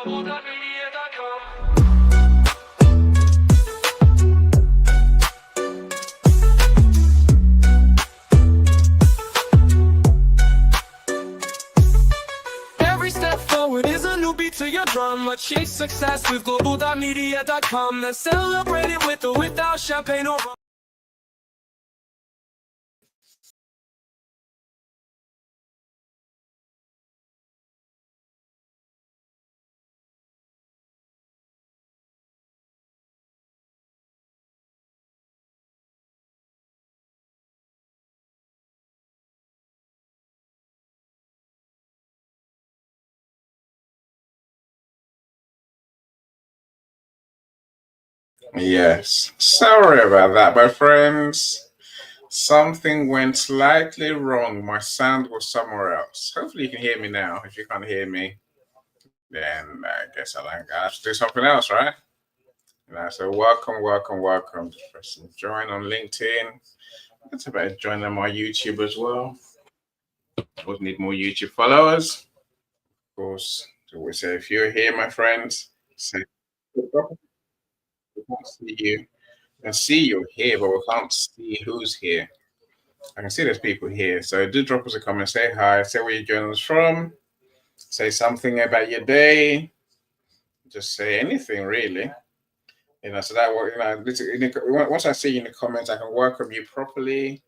Global.Media.com. Every step forward is a new beat to your drum. Achieve success with Global.Media.com. Let's celebrate it with or without champagne or rum. Yes, sorry about that, my friends. Something went slightly wrong. My sound was somewhere else. Hopefully, you can hear me now. If you can't hear me, then I guess I have to do something else, right? So welcome. Just press join on LinkedIn. That's about joining my YouTube as well. Always need more YouTube followers. Of course, so we say if you're here, my friends, say we can't see you. We can see you're here, but we can't see who's here. I can see there's people here. So do drop us a comment, say hi, say where you're joining us from, say something about your day, just say anything really. So that once I see you in the comments, I can welcome you properly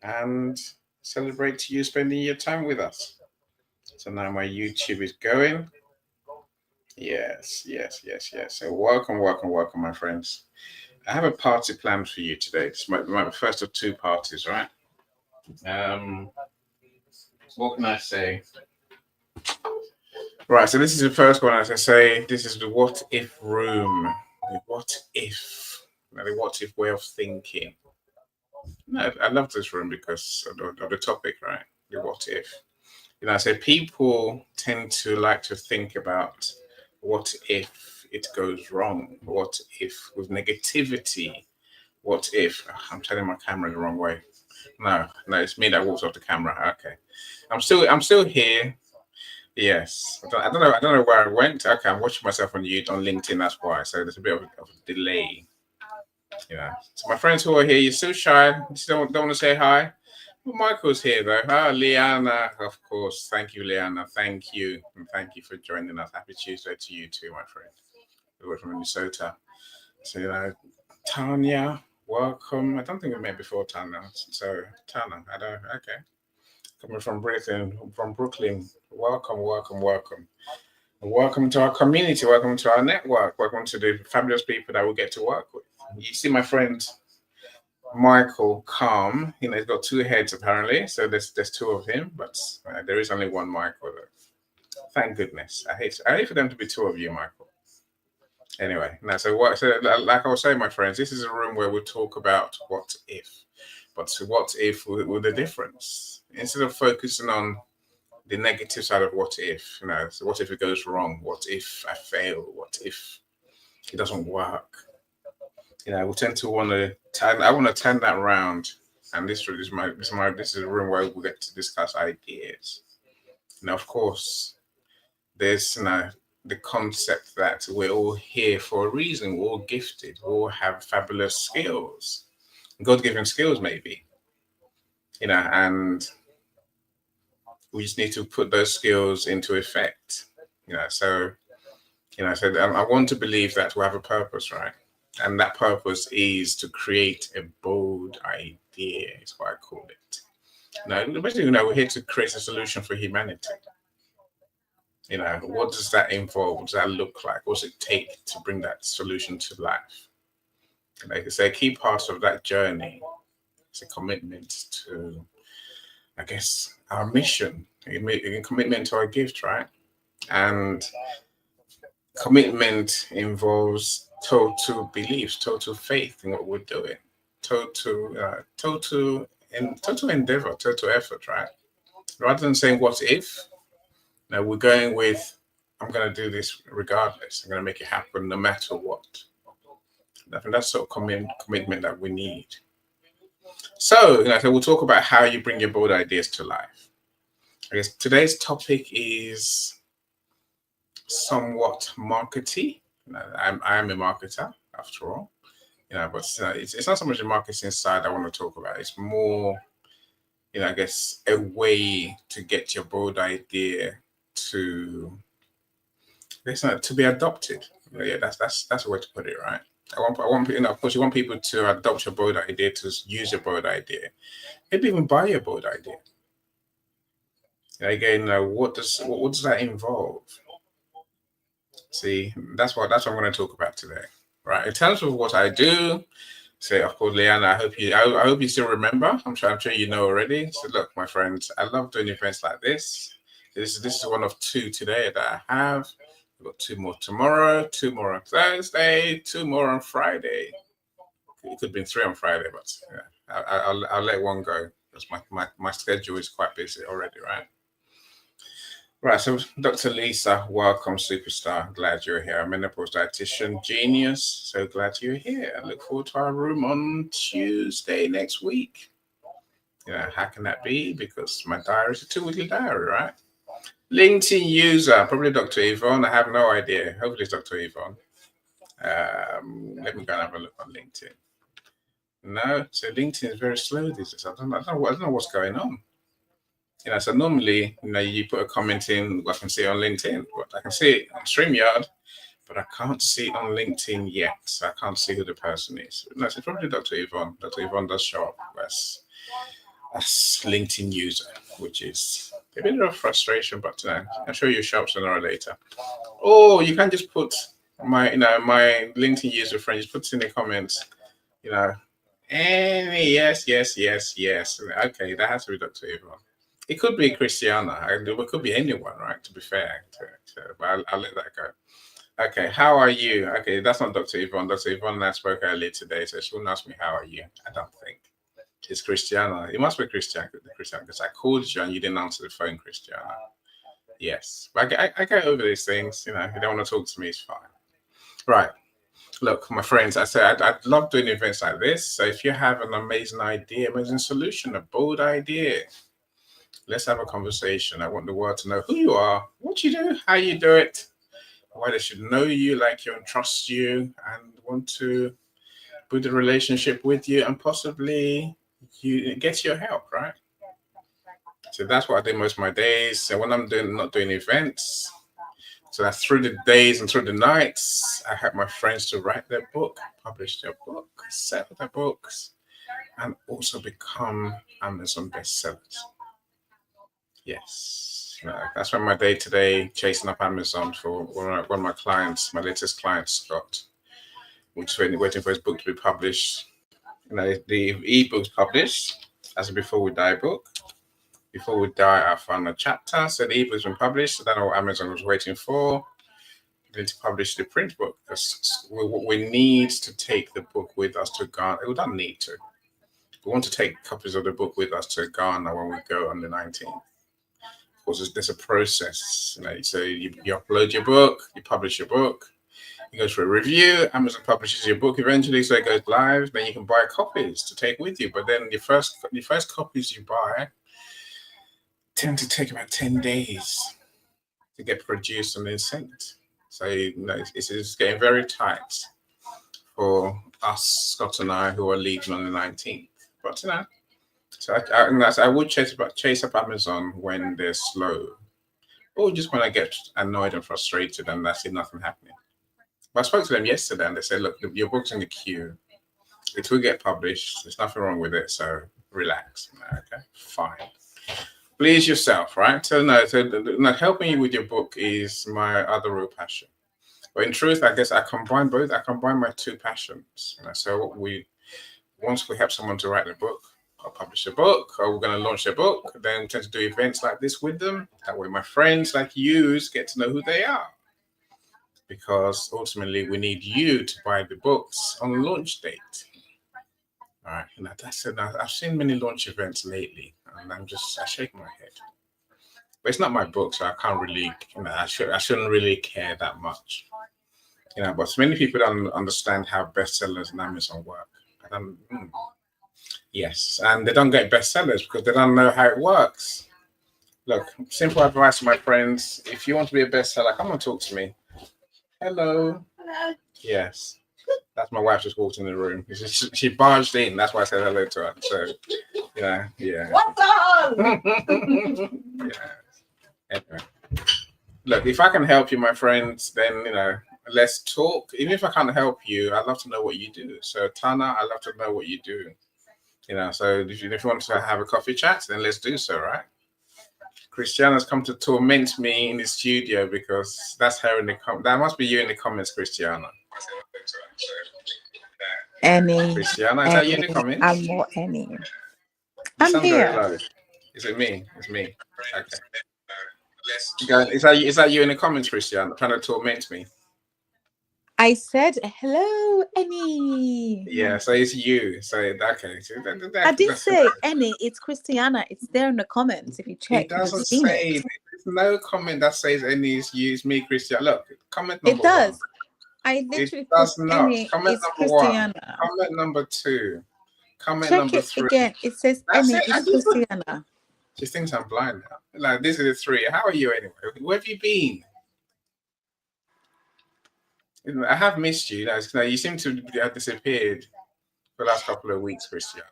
and celebrate you spending your time with us. So now my YouTube is going. Yes. So welcome, my friends. I have a party planned for you today. This might be the first of two parties, right? What can I say? Right, so this is the first one. As I say, this is the what if room. The what if? The what if way of thinking. No, I love this room because of the topic, right? The what if. I say people tend to like to think about what if it goes wrong? What if with negativity? What if I'm turning my camera the wrong way? No, it's me that walks off the camera. Okay, I'm still here. Yes, I don't know where I went. Okay, I'm watching myself on YouTube, on LinkedIn. That's why. So there's a bit of a delay. So my friends who are here, you're still shy. You still don't want to say hi. Well, Michael's here though. Liana, of course. Thank you, Liana. Thank you, and thank you for joining us. Happy Tuesday to you too, my friend. We're from Minnesota. So Tanya, welcome. I don't think we met before, Tanya. So Tanya, I don't. Okay. Coming from Brooklyn. Welcome. Welcome to our community. Welcome to our network. Welcome to the fabulous people that we get to work with. You see my friend Michael Calm. He's got two heads apparently. So there's two of him, but there is only one Michael. Though. Thank goodness. I hate for them to be two of you, Michael. Anyway, so like I was saying, my friends, this is a room where we talk about what if. But what if with a difference? Instead of focusing on the negative side of what if, so what if it goes wrong? What if I fail? What if it doesn't work? We tend to want to turn that around, and this is a room where we get to discuss ideas. Now, of course, there's the concept that we're all here for a reason. We're all gifted. We all have fabulous skills, God-given skills, maybe. And we just need to put those skills into effect. So I want to believe that we have a purpose, right? And that purpose is to create a bold idea, is what I call it. Basically, we're here to create a solution for humanity. What does that involve? What does that look like? What does it take to bring that solution to life? Like I say, a key part of that journey is a commitment to, I guess, our mission, a commitment to our gift, right? And commitment involves total beliefs, total faith in what we're doing, total endeavor, total effort, right? Rather than saying what if, now we're going with I'm going to do this regardless. I'm going to make it happen no matter what. I think that's sort of commitment that we need. So we'll talk about how you bring your bold ideas to life. I guess today's topic is somewhat markety. I'm a marketer after all, but it's not so much the marketing side I want to talk about. It's more, I guess, a way to get your bold idea to to be adopted. Yeah, that's a way to put it, right? I want, of course, you want people to adopt your bold idea, to use your bold idea, maybe even buy your bold idea. Again, what does that involve? See, that's what I'm going to talk about today, right? In terms of what I do, say, of course, Leanna, I hope you still remember. I'm sure you know already. So, look, my friends, I love doing events like this. This is one of two today that I have. We've got 2 more tomorrow, 2 more on Thursday, 2 more on Friday. It could have been 3 on Friday, but yeah, I'll let one go because my schedule is quite busy already, right? Right, so Dr. Lisa, welcome, superstar. Glad you're here. Menopause dietitian, genius. So glad you're here. I look forward to our room on Tuesday next week. How can that be? Because my diary is a 2-weekly diary, right? LinkedIn user, probably Dr. Yvonne. I have no idea. Hopefully it's Dr. Yvonne. Let me go and have a look on LinkedIn. No, so LinkedIn is very slow these days. I don't know what's going on. So normally, you put a comment in, I can see it on LinkedIn, but I can see it on StreamYard, but I can't see it on LinkedIn yet. So I can't see who the person is. No, it's probably Dr. Yvonne. Dr. Yvonne does show up as LinkedIn user, which is a bit of frustration, but I'm sure you show up sooner or later. Or you can just put my LinkedIn user friend, just put in the comments, yes. Okay, that has to be Dr. Yvonne. It could be Christiana. It could be anyone, right? To be fair, but I'll let that go. Okay, how are you? Okay, that's not Dr. Yvonne. Dr. Yvonne and I spoke earlier today, so she wouldn't ask me how are you. I don't think it's Christiana. It must be Christiana, because I called you and you didn't answer the phone, Christiana. Yes, but I get over these things. If you don't want to talk to me, it's fine. Right. Look, my friends, I said I'd love doing events like this. So if you have an amazing idea, amazing solution, a bold idea, let's have a conversation. I want the world to know who you are, what you do, how you do it, why they should know you, like you, and trust you, and want to build a relationship with you, and possibly you get your help, right? So that's what I do most of my days. So when I'm not doing events, so that's through the days and through the nights, I help my friends to write their book, publish their book, sell their books, and also become Amazon bestsellers. Yes, that's what my day today, chasing up Amazon for one of my clients, my latest client, Scott, which is waiting for his book to be published. The ebook's published as a Before We Die book. Before We Die, our final chapter. So the ebook's been published. So that's what Amazon was waiting for. They need to publish the print book, because we need to take the book with us to Ghana. We don't need to. We want to take copies of the book with us to Ghana when we go on the 19th. Of course, there's a process. So you upload your book, you publish your book, it goes for a review. Amazon publishes your book eventually, so it goes live. Then you can buy copies to take with you. But then the first copies you buy tend to take about 10 days to get produced and then sent. So it's getting very tight for us, Scott and I, who are leaving on the 19th. But so I would chase up Amazon when they're slow, or just when I get annoyed and frustrated and I see nothing happening. But I spoke to them yesterday and they said, look, your book's in the queue. It will get published. There's nothing wrong with it, so relax. Okay, fine. Please yourself, right? So helping you with your book is my other real passion. But in truth, I guess I combine both. I combine my two passions. So once we help someone to write a book, or publish a book, or we're going to launch a book, then we tend to do events like this with them. That way my friends like you get to know who they are. Because ultimately we need you to buy the books on launch date. All right, that's it. I've seen many launch events lately, and I shake my head. But it's not my book, so I can't really, I shouldn't really care that much. But many people don't understand how bestsellers and Amazon work. Yes, and they don't get bestsellers because they don't know how it works. Look, simple advice to my friends. If you want to be a bestseller, come and talk to me. Hello. Hello. Yes. That's my wife just walked in the room. She barged in. That's why I said hello to her. So, yeah. What's on? Yeah. Anyway. Look, if I can help you, my friends, then, let's talk. Even if I can't help you, I'd love to know what you do. So, Tana, I'd love to know what you do. So if you want to have a coffee chat, then let's do so, right? Christiana's come to torment me in the studio because that's her in the that must be you in the comments, Christiana. Christiana, is that you in the comments? I'm more any. I'm here. Very low. Is it me? It's me. Okay. Is that you in the comments, Christiana, trying to torment me? I said hello, Annie. Yeah, so it's you. So okay. I didn't say Annie. It's Christiana. It's there in the comments. If you check, it doesn't say. There's no comment that says Annie is you. It's me, Christiana. Look, comment number. It does. 1. I literally. It does not. Annie, comment number Christiana. 1. Comment number 2. Comment check number it 3. Again. It says Annie is Christiana. She thinks I'm blind now. Like, this is the 3. How are you anyway? Where have you been? I have missed you. You seem to have disappeared for the last couple of weeks, Christiana.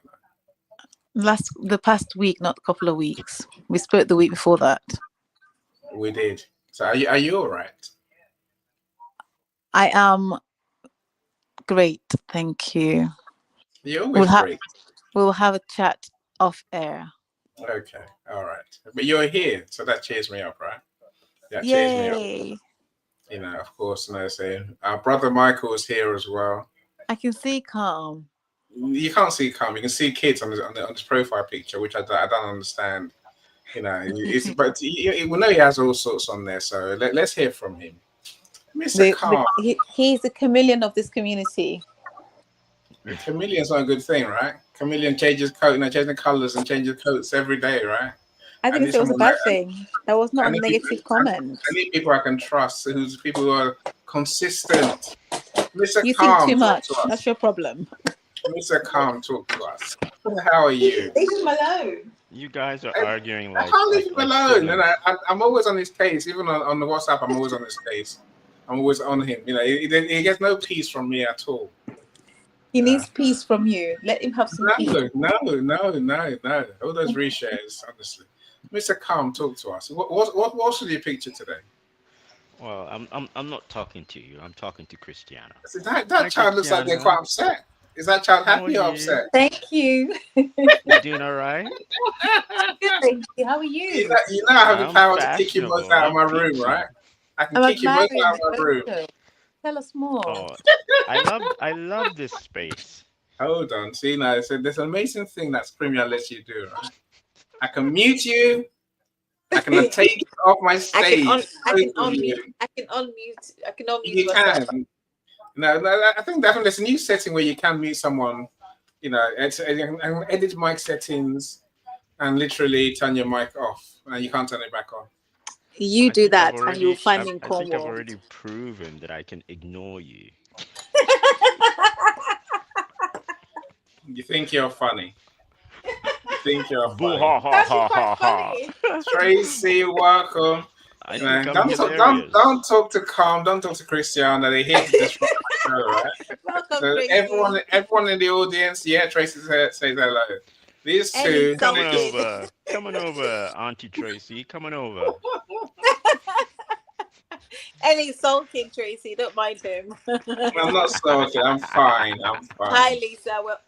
The past week, not a couple of weeks. We spoke the week before that. We did. So are you all right? I am great, thank you. You're always great. We'll have a chat off air. Okay, all right. But you're here, so that cheers me up, right? That cheers me up. Of course, our brother Michael is here as well. I can see Calm. You can't see Calm. You can see kids on this profile picture, which I don't understand. But we know he has all sorts on there. So let's hear from him, Mr. Calm. He's the chameleon of this community. The chameleon's not a good thing, right? Chameleon changes coat, changing colors and changes coats every day, right? I think it was a bad thing. That was not a negative comment. I need people I can trust, people who are consistent. Mr. You Calm, think too much. That's your problem. Mr. Calm, talk to us. How are you? Leave him alone. You guys are arguing like. I can't leave him alone. And I'm always on his case. Even on the WhatsApp, I'm always on his case. I'm always on him. He gets no peace from me at all. He needs peace from you. Let him have some peace. No. All those reshares, honestly. Mr. Calm, talk to us. What's your picture today? Well, I'm not talking to you. I'm talking to Christiana. That child looks like they're quite upset. Is that child happy or upset? Thank you. You doing all right? Good, thank you. How are you? You know I have the power to kick you both out of my room, right? I can kick you both out of my room. Tell us more. Oh, I love this space. Hold on. See, now, so there's an amazing thing that Premier lets you do, right? I can mute you. I can take you off my stage. I can unmute. You myself. can. No, I think definitely there's a new setting where you can mute someone. Edit mic settings and literally turn your mic off, and you can't turn it back on. You do that, and you'll find me in Cornwall. I think I've already proven that I can ignore you. You think you're funny. You think you're funny. Tracy, welcome. Don't talk to Calm. Don't talk to Christiana. They hate to disrupt the show, right? Welcome, so everyone in the audience, Tracy says hello. These two coming over, Auntie Tracy, coming over. Any sulking, Tracy, don't mind him. I'm not sulking. I'm fine. Hi, Lisa. Well,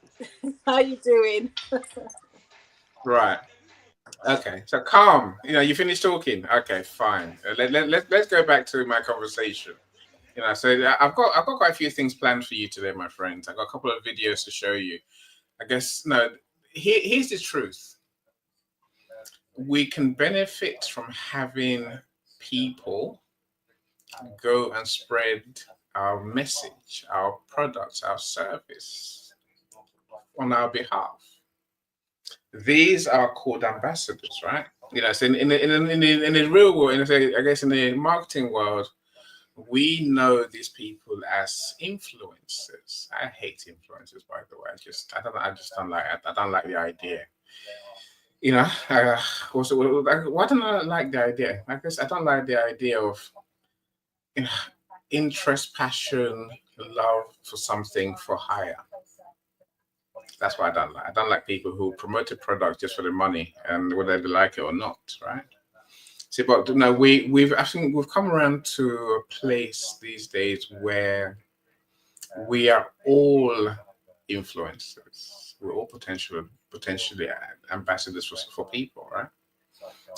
how you doing? Right. Okay. So Calm. You finished talking. Okay, fine. Let's go back to my conversation. So I've got quite a few things planned for you today, my friends. I've got a couple of videos to show you. I guess here's the truth. We can benefit from having people go and spread our message, our products, our service on our behalf. These are called ambassadors, right? So in the real world, I guess in the marketing world, we know these people as influencers. I hate influencers, by the way. I just don't like the idea. You know, also, why don't I like the idea? I guess I don't like the idea of, you know, interest, passion, love for something for hire. That's what I don't like. I don't like people who promote a product just for the money and whether they like it or not, right? See, but no, I think we've come around to a place these days where we are all influencers. We're all potentially ambassadors for people, right?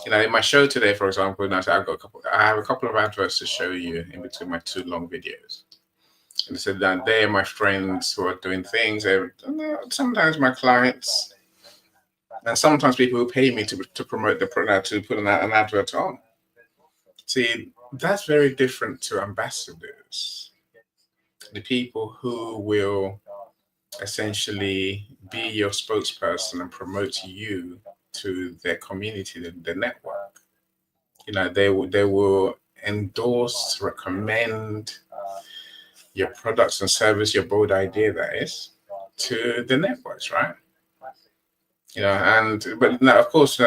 You know, in my show today, for example, I have a couple of adverts to show you in between my two long videos. And so that they are my friends who are doing things. Sometimes my clients, and sometimes people who pay me to promote the product, to put an advert on. See, that's very different to ambassadors, the people who will essentially be your spokesperson and promote you to their community, their network. You know, they will endorse, recommend your products and service, your bold idea, that is, to the networks, right? You know, but now, of course,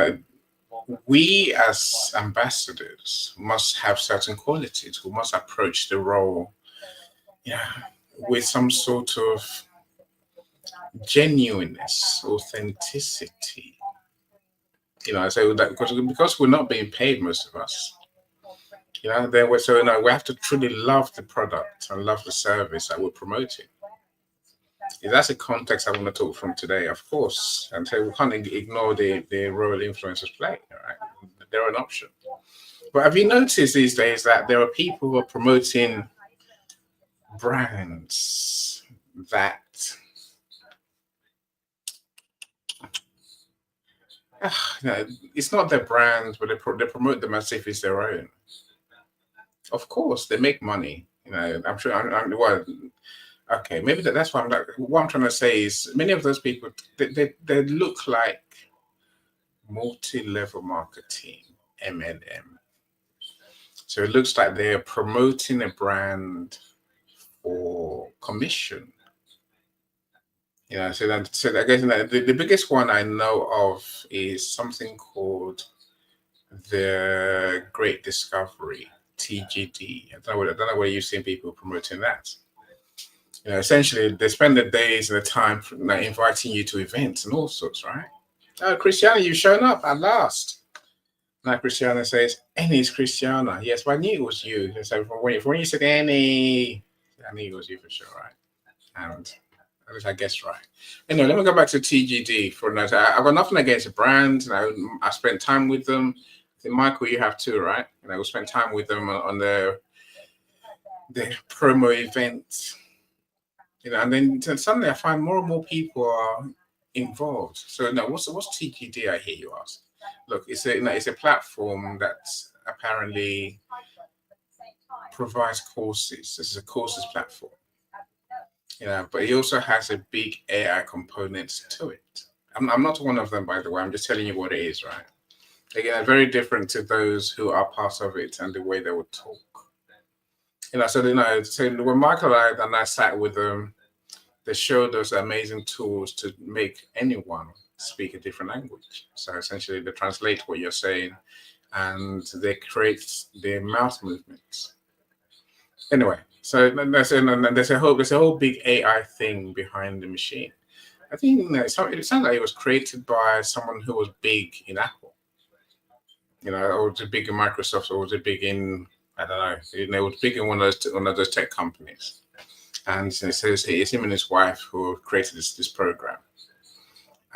we as ambassadors must have certain qualities. We must approach the role, yeah, with some sort of genuineness, authenticity. You know, so that because we're not being paid, most of us. You know, we have to truly love the product and love the service that we're promoting. That's a context I want to talk from today, of course. And so we can't ignore the role influencers play, right? They're an option. But have you noticed these days that there are people who are promoting brands that no, it's not their brands, but they promote them as if it's their own. Of course, they make money. You know, I'm sure. Well, okay, maybe that's why I'm like. What I'm trying to say is, many of those people they look like multi-level marketing, MLM. So it looks like they're promoting a brand for commission. You know, so I guess the biggest one I know of is something called the Great Discovery, TGD. I don't know where you've seen people promoting that. You know, essentially they spend the days and the time inviting you to events and all sorts, right? Oh, Christiana, you've shown up at last. Now Christiana says, Annie's Christiana. Yes, but I knew it was you. So from when you said Annie, I knew it was you for sure, right? And at least I guessed right. Anyway, let me go back to TGD for a minute. I've got nothing against the brand. I spent time with them. I think, Michael, you have too, right? You know, we spent time with them on the promo event. You know, and then suddenly I find more and more people are involved. So now, what's TGD? I hear you ask. Look, it's a platform that apparently provides courses. This is a courses platform. You know, but it also has a big AI component to it. I'm not one of them, by the way. I'm just telling you what it is, right? Again, very different to those who are part of it and the way they would talk. You know, so when Michael and I sat with them, they showed us amazing tools to make anyone speak a different language. So essentially, they translate what you're saying, and they create the mouth movements. Anyway, so there's a whole big AI thing behind the machine. I think it sounds like it was created by someone who was big in Apple, you know, or was it big in Microsoft, or was it big in, I don't know, you know, it was big in one of those tech companies. And so it's him and his wife who created this program.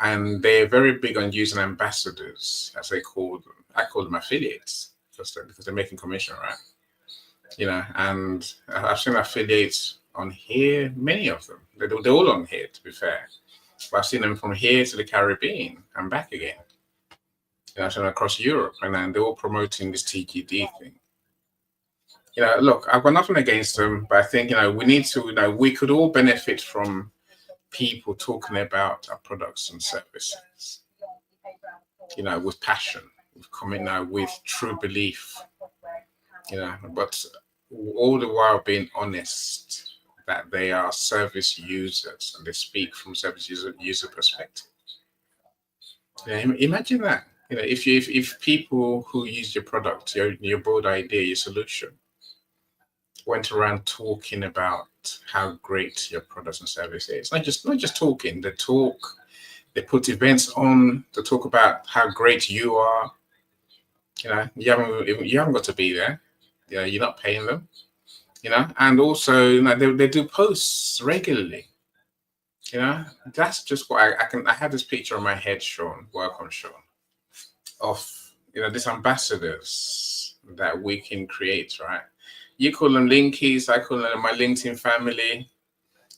And they're very big on using ambassadors, as they call them. I call them affiliates because they're making commission, right? You know, and I've seen affiliates on here, many of them. They're all on here, to be fair. But I've seen them from here to the Caribbean and back again. You know, I've seen them across Europe, and then they're all promoting this TGD thing. You know, look, I've got nothing against them, but I think, you know, we need to, you know, we could all benefit from people talking about our products and services, you know, with passion, with commitment, with true belief, you know, but all the while being honest that they are service users and they speak from service user perspective. Yeah, imagine that. If people who use your product, your bold idea, your solution, went around talking about how great your products and service is. Not just talking. They talk. They put events on to talk about how great you are. You haven't got to be there. You're not paying them. And also they do posts regularly. That's just what I have this picture on my head, Sean. Welcome, Sean. Of these ambassadors that we can create, right? You call them linkies, I call them my LinkedIn family.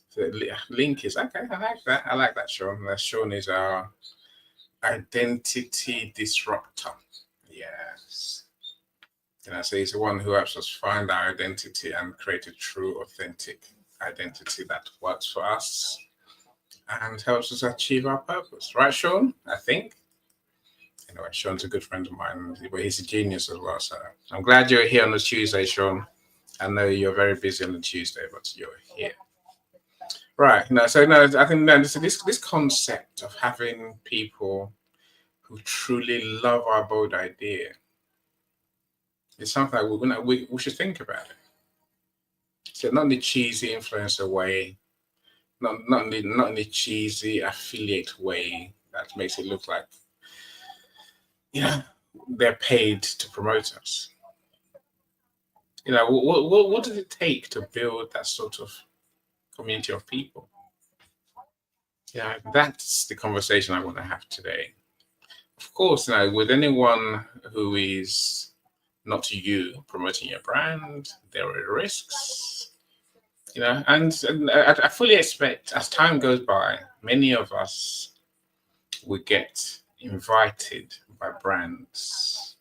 So linkies, okay, I like that, Sean. Sean is our identity disruptor. Yes. So he's the one who helps us find our identity and create a true, authentic identity that works for us and helps us achieve our purpose. Right, Sean? I think. Anyway, Sean's a good friend of mine, but he's a genius as well. So I'm glad you're here on a Tuesday, Sean. I know you're very busy on a Tuesday, but you're here. Right. I think this concept of having people who truly love our bold idea is something that we should think about it. So not in the cheesy influencer way, not in the cheesy affiliate way that makes it look like they're paid to promote us. What does it take to build that sort of community of people? That's the conversation I want to have today. Of course, with anyone who is not you promoting your brand, there are risks. And I fully expect as time goes by, many of us will get invited by brands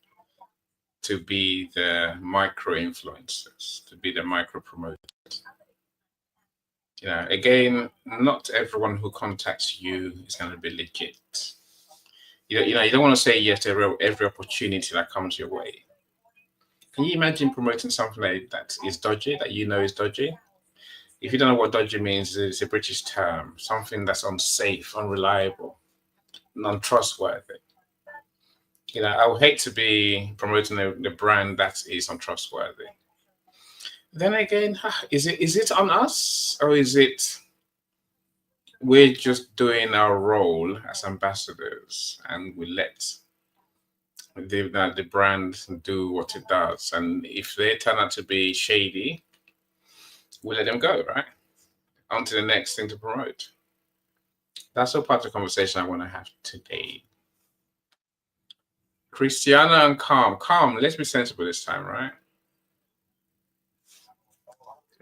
to be the micro influencers, to be the micro promoters. Again, not everyone who contacts you is going to be legit. You don't want to say yes to every opportunity that comes your way. Can you imagine promoting something that is dodgy, that is dodgy? If you don't know what dodgy means, it's a British term, something that's unsafe, unreliable, non-trustworthy. I would hate to be promoting the brand that is untrustworthy. Then again, is it on us, or is it we're just doing our role as ambassadors and we let the brand do what it does? And if they turn out to be shady, we let them go, right? On to the next thing to promote. That's all part of the conversation I want to have today. Christiana and Calm, let's be sensible this time, right?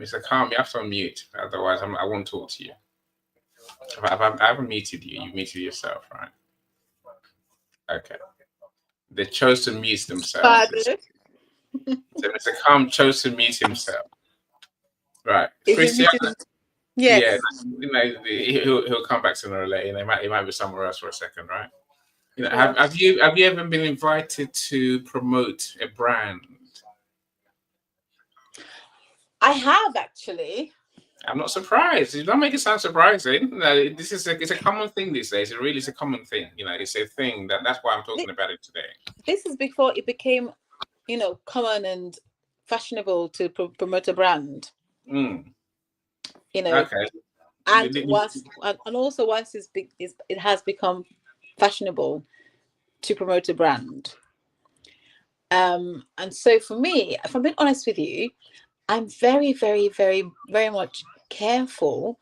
Mr. Calm, you have to unmute, otherwise I won't talk to you. I haven't muted you, you muted yourself, right? Okay. They chose to mute themselves. So Mr. Calm chose to mute himself. Right. Christiana, yes. he'll come back sooner or later. He might be somewhere else for a second, right? Have you ever been invited to promote a brand? I have actually. I'm not surprised. You don't make it sound surprising. It's a common thing these days. It really is a common thing. It's a thing that's why I'm talking about it today. This is before it became, common and fashionable to promote a brand. Okay. And also once it has become fashionable to promote a brand. And so for me, if I'm being honest with you, I'm very, very, very, very much careful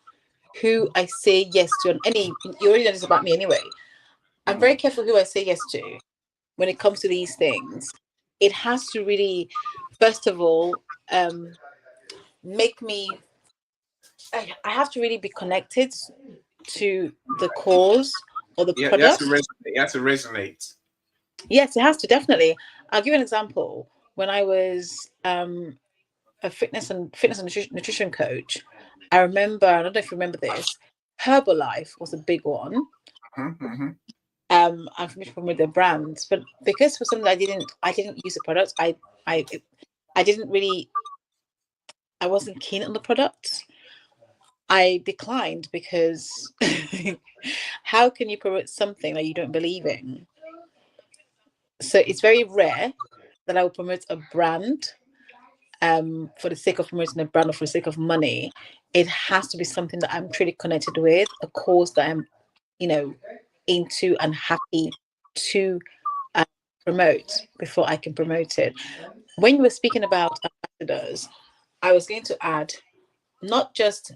who I say yes to. You already know this about me anyway. I'm very careful who I say yes to when it comes to these things. It has to really, first of all, make me. I have to really be connected to the cause or the product. It has to resonate. Yes, it has to, definitely. I'll give you an example. When I was a fitness and nutrition coach, I remember, I don't know if you remember this, Herbalife was a big one. Mm-hmm. I'm familiar with the brands, but because for something I didn't use the product, I wasn't keen on the product. I declined because how can you promote something that you don't believe in? So it's very rare that I will promote a brand for the sake of promoting a brand or for the sake of money. It has to be something that I'm truly connected with, a cause that I'm, into and happy to promote before I can promote it. When you were speaking about ambassadors, I was going to add not just,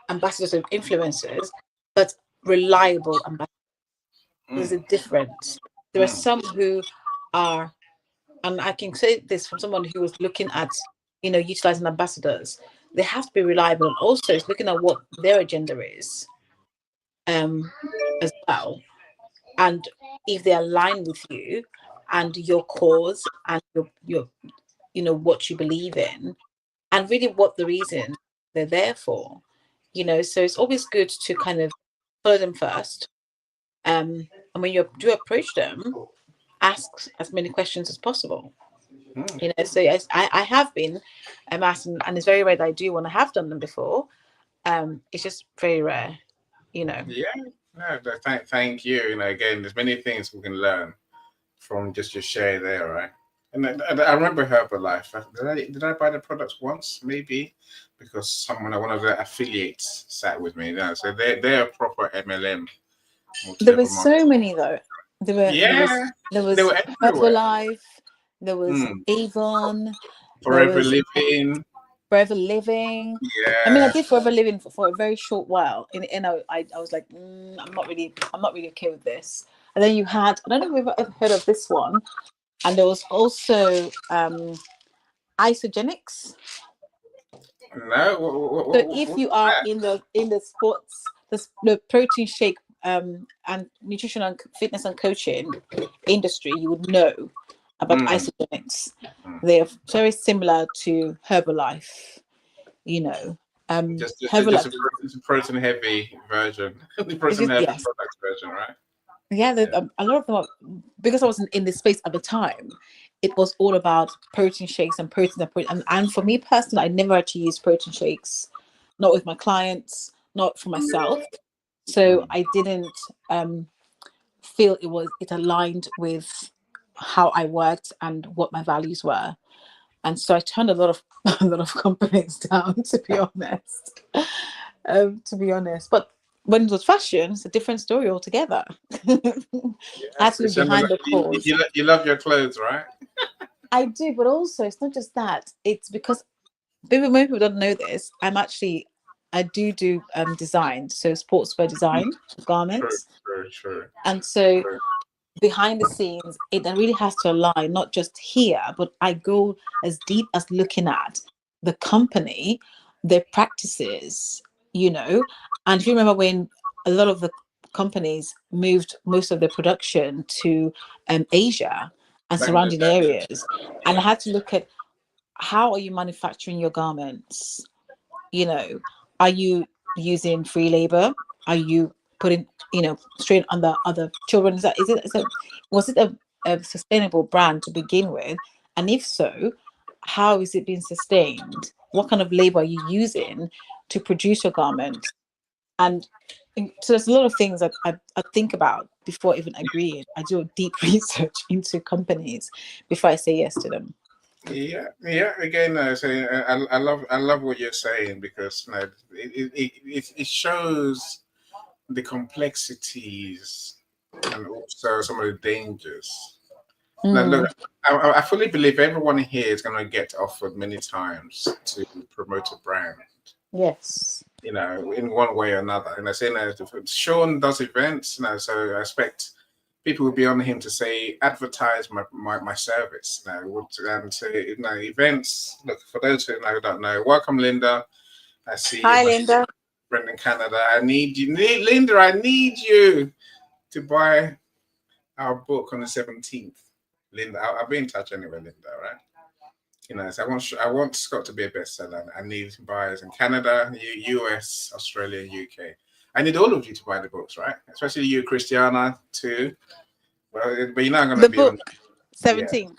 ambassadors and influencers, but reliable ambassadors. There's a Mm, difference. There are mm, some who are, and I can say this from someone who was looking at, utilizing ambassadors. They have to be reliable, and also it's looking at what their agenda is, as well. And if they align with you and your cause and your what you believe in, and really what the reason they're there for, so it's always good to kind of follow them first. And when you do approach them, ask as many questions as possible. mm. So yes, I have been asked, and it's very rare that I do when I have done them before. It's just very rare, you know. Yeah, no, thank you. Again, there's many things we can learn from just your share there, right? And I remember Herbalife. Did I buy the product once? Maybe because one of the affiliates sat with me. So they're a proper MLM, There were multi-level so marketing. many though. There was Yeah, there they was were everywhere. Herbalife, there was Mm. Avon, there Forever was Living. Forever Living. I mean, I Yeah. did Forever Living for a very short while, and I was like, I'm not really okay with this. And then you had, I don't know if you've ever heard of this one, and there was also Isogenics. No. So if What's you are that? in the sports, the protein shake and nutrition and fitness and coaching industry, you would know about Mm, Isogenics. mm. They're very similar to Herbalife. You know, Just Herbalife a protein heavy version, the is protein just, heavy yes, product version, right? yeah. Yeah. A lot of them are, because I was in this space at the time. It was all about protein shakes and protein and for me personally, I never actually used protein shakes, not with my clients, not for myself. So Mm. I didn't feel it aligned with how I worked and what my values were. And so I turned a lot of a lot of companies down, to be honest. To be honest, but when it was fashion, it's a different story altogether. I had Yes, to be it's similar. behind the cause. You love your clothes, right? I do, but also it's not just that. It's because many people don't know this. I do design, so sportswear Mm. design of True, garments, true, true, and so true. behind the scenes, it really has to align, not just here, but I go as deep as looking at the company, their practices, and if you remember when a lot of the companies moved most of their production to Asia and surrounding Bangladesh. areas, and I had to look at how are you manufacturing your garments. you know are you using free labor? Are you putting strain on the other children? Was it a sustainable brand to begin with? And if so, how is it being sustained? What kind of labor are you using to produce your garment? And so there's a lot of things that I think about before even agreeing. I do a deep research into companies before I say yes to them. Yeah, yeah. Again, I love what you're saying because it shows the complexities and also some of the dangers. Now, look, Mm, I fully believe everyone here is going to get offered many times to promote a brand, yes. in one way or another. And I say that Sean does events, so I expect people will be on him to say, advertise my service. And say, events. Look, for those who don't know, welcome, Linda. I see you, Hi, my Linda. friend in Canada. I need you, Linda. I need you to buy our book on the 17th. Linda, I'll be in touch anyway, Linda. Right? So I want Scott to be a bestseller. I need buyers in Canada, US, Australia, UK. I need all of you to buy the books, right? Especially you, Christiana, too. Well, but you're not going to The be on. book. Yeah. 17th.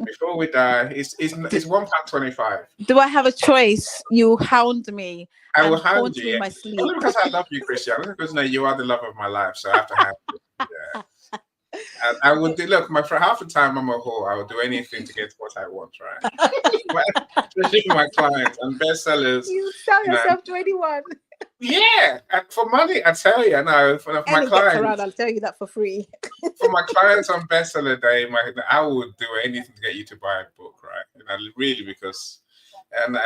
Before we die, do, it's £1.25. do I have a choice? You hound me I will and hand haunt you, me in yeah. my Only sleep. because I love you, Christian. Only because you are the love of my life, so I have to have you. Yeah. And I would do, look, for half the time I'm a whore, I would do anything to get what I want, right? Especially for my clients and bestsellers, You sell you know. yourself to anyone. Yeah, and for money, I tell you, no, for my Any gets around, clients, I'll tell you that for free. on bestseller day, I would do anything to get you to buy a book, right? Really, because and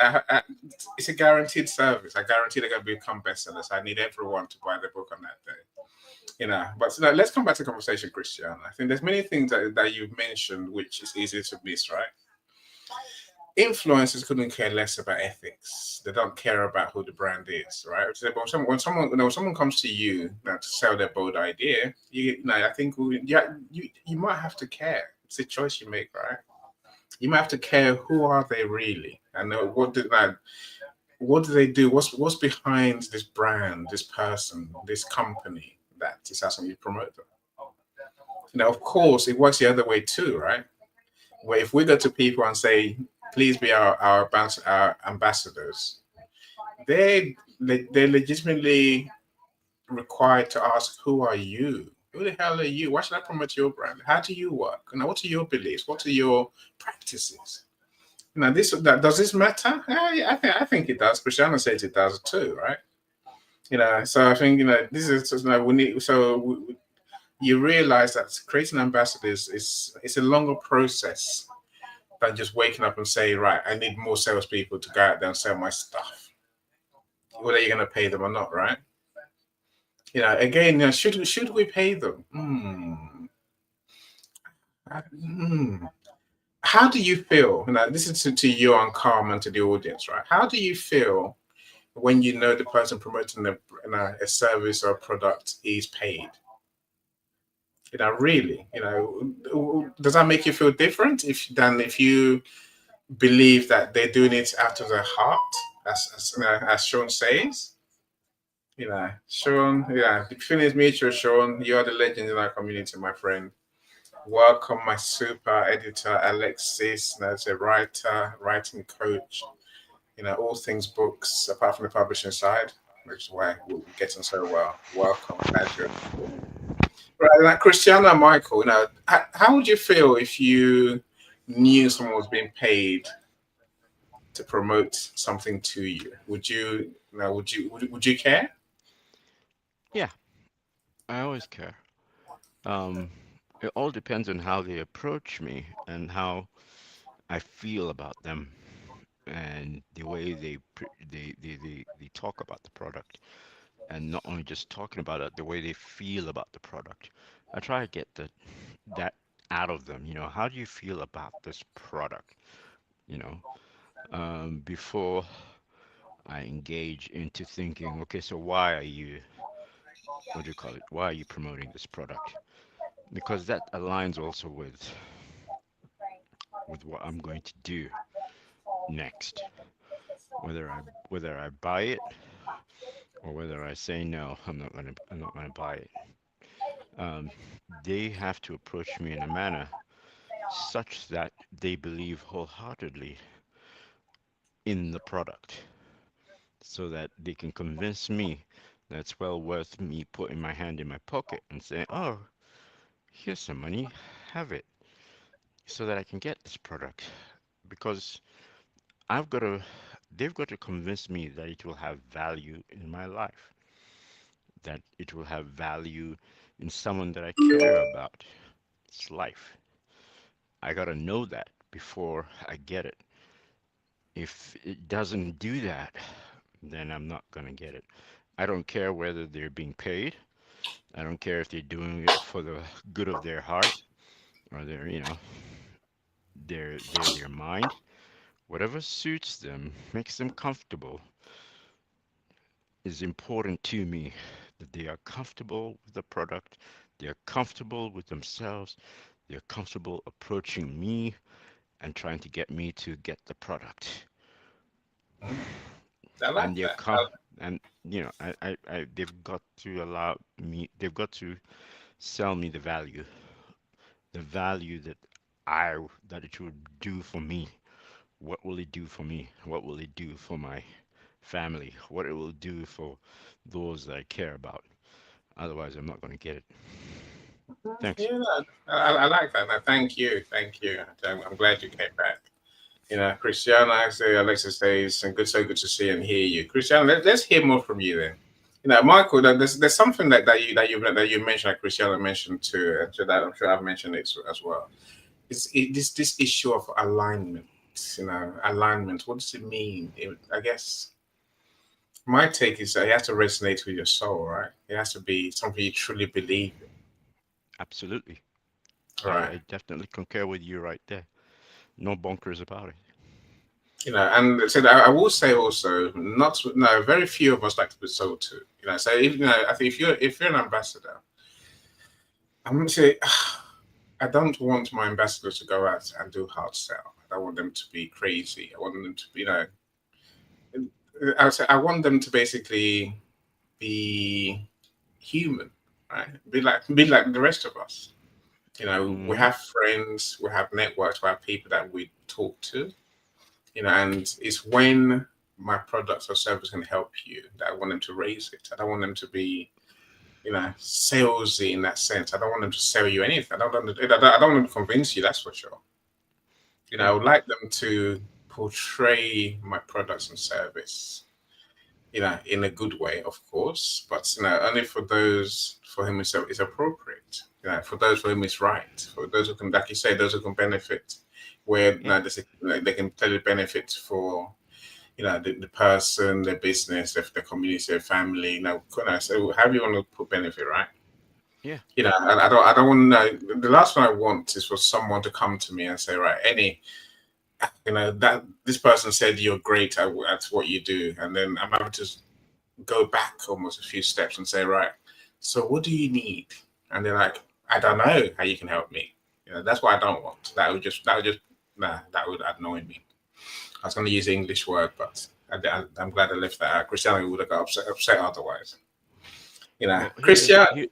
it's a guaranteed service. I guarantee they're going to become bestsellers. I need everyone to buy the book on that day. But let's come back to the conversation, Christian. I think there's many things that you've mentioned which is easy to miss, right? Influencers couldn't care less about ethics. They don't care about who the brand is, right? So when someone comes to you to sell their bold idea, I think you might have to care. It's a choice you make, right? You might have to care who are they really, and what do they do? What's behind this brand, this person, this company that is asking you to promote them? Of course, it works the other way too, right? Where if we go to people and say, please be our ambassadors, they're legitimately required to ask, who are you? Who the hell are you? Why should I promote your brand? How do you work? What are your beliefs? What are your practices? Does this matter? I think it does. Christiana says it does too, right? So I think this is we need. You realize that creating ambassadors is a longer process than just waking up and say, right, I need more salespeople to go out there and sell my stuff. Whether you're going to pay them or not, right? Again, should we pay them? How do you feel? This is to you and Carm and to the audience, right? How do you feel when you know the person promoting a service or a product is paid? Really, does that make you feel different if you believe that they're doing it out of their heart, as Sean says? Sean, the feeling is mutual. Sean, you are the legend in our community, my friend. Welcome, my super editor Alexis. As a writer, writing coach. All things books, apart from the publishing side, which is why we're getting so well. Welcome, glad you're here. Right, like Christiana and Michael, how would you feel if you knew someone was being paid to promote something to you? Would you, would you care? Yeah, I always care. Um, it all depends on how they approach me and how I feel about them and the way they talk about the product, and not only just talking about it, the way they feel about the product. I try to get that out of them. How do you feel about this product? You know, before I engage into thinking, okay, so why are you, what do you call it? Why are you promoting this product? Because that aligns also with what I'm going to do next. Whether I buy it or whether I say no, I'm not gonna buy it. Um, they have to approach me in a manner such that they believe wholeheartedly in the product, so that they can convince me that it's well worth me putting my hand in my pocket and saying, "Oh, here's some money, have it," so that I can get this product. Because I've got to, they've got to convince me that it will have value in my life, that it will have value in someone that I care about. It's life. I got to know that before I get it. If it doesn't do that, then I'm not going to get it. I don't care whether they're being paid. I don't care if they're doing it for the good of their heart or their mind. Whatever suits them, makes them comfortable, is important to me. That they are comfortable with the product, they are comfortable with themselves, they're comfortable approaching me and trying to get me to get the product. I And like they're that. com and they've got to allow me, they've got to sell me the value the value that it would do for me. What will it do for me? What will it do for my family? What it will do for those that I care about? Otherwise, I'm not going to get it. Thanks. Yeah, I like that. No, thank you, thank you. I'm glad you came back. Christiana, I say, Alexa says, and good, so good to see and hear you. Christiana, let's hear more from you then. Michael, there's something that you mentioned, like Christiana mentioned too, and so that I'm sure I've mentioned it as well. This issue of alignment. Alignment. What does it mean? I guess my take is that it has to resonate with your soul, right? It has to be something you truly believe in, Absolutely. right? I definitely concur with you right there. No bunkers about it. And so I will say also, not no, very few of us like to be sold to. So I think if you're an ambassador, I'm gonna say I don't want my ambassadors to go out and do hard sell. I don't want them to be crazy. I want them to be, I want them to basically be human, right? Be like the rest of us. We Hmm. have friends, we have networks, we have people that we talk to. And it's when my products or service can help you that I want them to raise it. I don't want them to be, salesy in that sense. I don't want them to sell you anything. I don't want them to convince you. That's for sure. I Yeah. would like them to portray my products and service, in a good way, of course, but only for those for whom it's appropriate. For those for whom it's right. For those who can, like you say, those who can benefit, where Yeah. they can clearly benefit for the person, their business, their community, their family. So however you want to put benefit, right? Yeah. I don't want to. The last one I want is for someone to come to me and say, right, that this person said you're great at what you do, and then I'm having to go back almost a few steps and say, right, so what do you need? And they're like, I don't know how you can help me. That's what I don't want. That would annoy me. I was going to use the English word, but I'm glad I left that out. Christianity would have got upset otherwise. Well, Christian, here's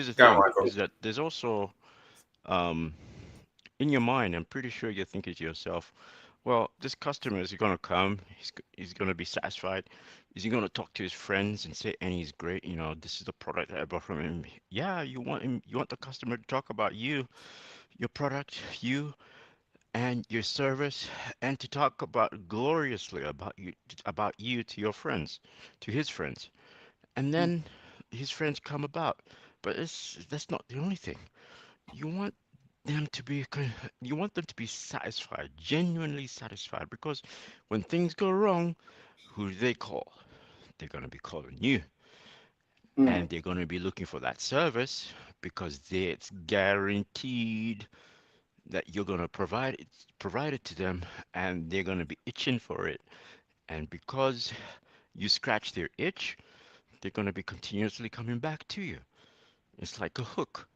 the go on, thing Michael. is that there's also um in your mind, I'm pretty sure you're thinking to yourself, well, this customer is going to come, he's going to be satisfied. Is he going to talk to his friends and say, and he's great, this is the product that I bought from him. Yeah, you want the customer to talk about you, your product, you and your service, and to talk about gloriously about you to your friends, to his friends. And then his friends come about. But that's not the only thing. You want them to be you want them to be satisfied, genuinely satisfied, because when things go wrong, who do they call? They're going to be calling you, Mm. and they're going to be looking for that service because it's guaranteed that you're going to provide it to them, and they're going to be itching for it. And because you scratch their itch, they're going to be continuously coming back to you. It's like a hook.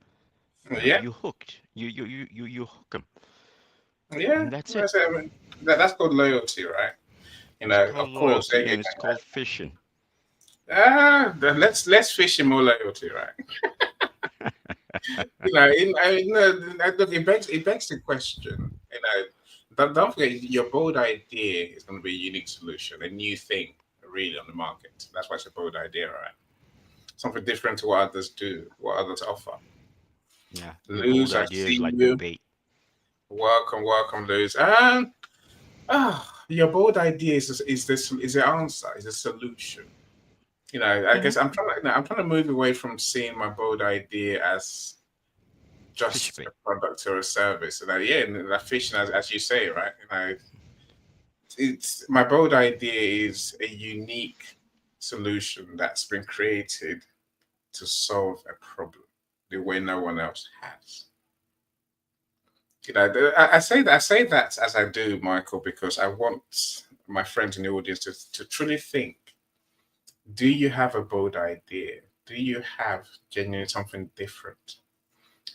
Yeah, You hooked. You hook them, yeah. and that's it. That's, I mean, that's called loyalty, right? It's called Of course. loyalty, and it's called fishing. Let's fish in more loyalty, right? Look, it begs the question. Don't forget your bold idea is going to be a unique solution, a new thing, really on the market. That's why it's a bold idea, right? Something different to what others do, what others offer. Yeah, your bold Luz, I idea is see like the you. bait. Welcome, welcome, Luz. Your bold idea is the answer, is a solution. I Mhm. guess I'm trying to move away from seeing my bold idea as Fish just a bait. product or a service. And that fishing, as you say, right? It's my bold idea is a unique solution that's been created to solve a problem the way no one else has. I say that as I do, Michael, because I want my friends in the audience to truly think: do you have a bold idea? Do you have genuinely something different?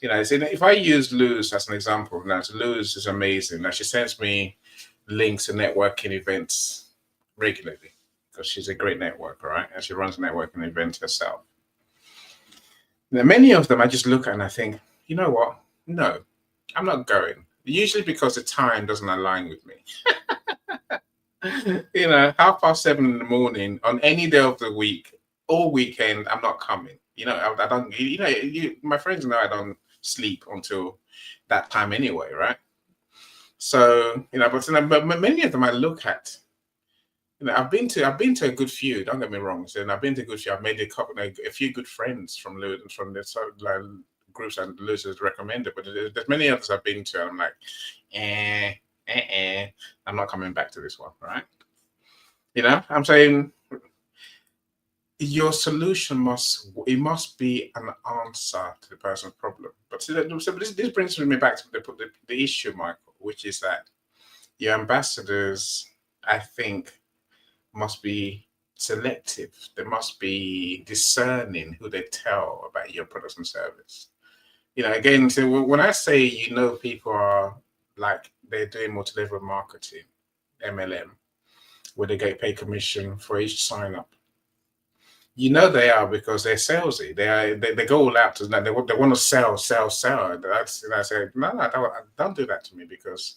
So if I use Luz as an example, now Luz is amazing. Now she sends me links to networking events regularly because she's a great networker, right? And she runs a networking event herself. Now, many of them I just look at and I think, you know what? No. I'm not going. Usually because the time doesn't align with me. 7:30 in the morning on any day of the week, all weekend, I'm not coming. I don't. My friends know I don't sleep until that time anyway, right? So but many of them I look at. I've been to a good few. Don't get me wrong. So I've been to a good few. I've made a few good friends from the groups and Lewis has recommended. But there's many others I've been to, and I'm like, I'm not coming back to this one, right? I'm saying your solution must be an answer to the person's problem. But this brings me back to the issue, Michael, which is that your ambassadors, I think, must be selective. They must be discerning who they tell about your products and service. Again, so when I say people are like they're doing multi-level marketing, MLM, where they get paid commission for each sign up. They are because they're salesy. They go all out to they want to sell. That's I say no, don't do that to me because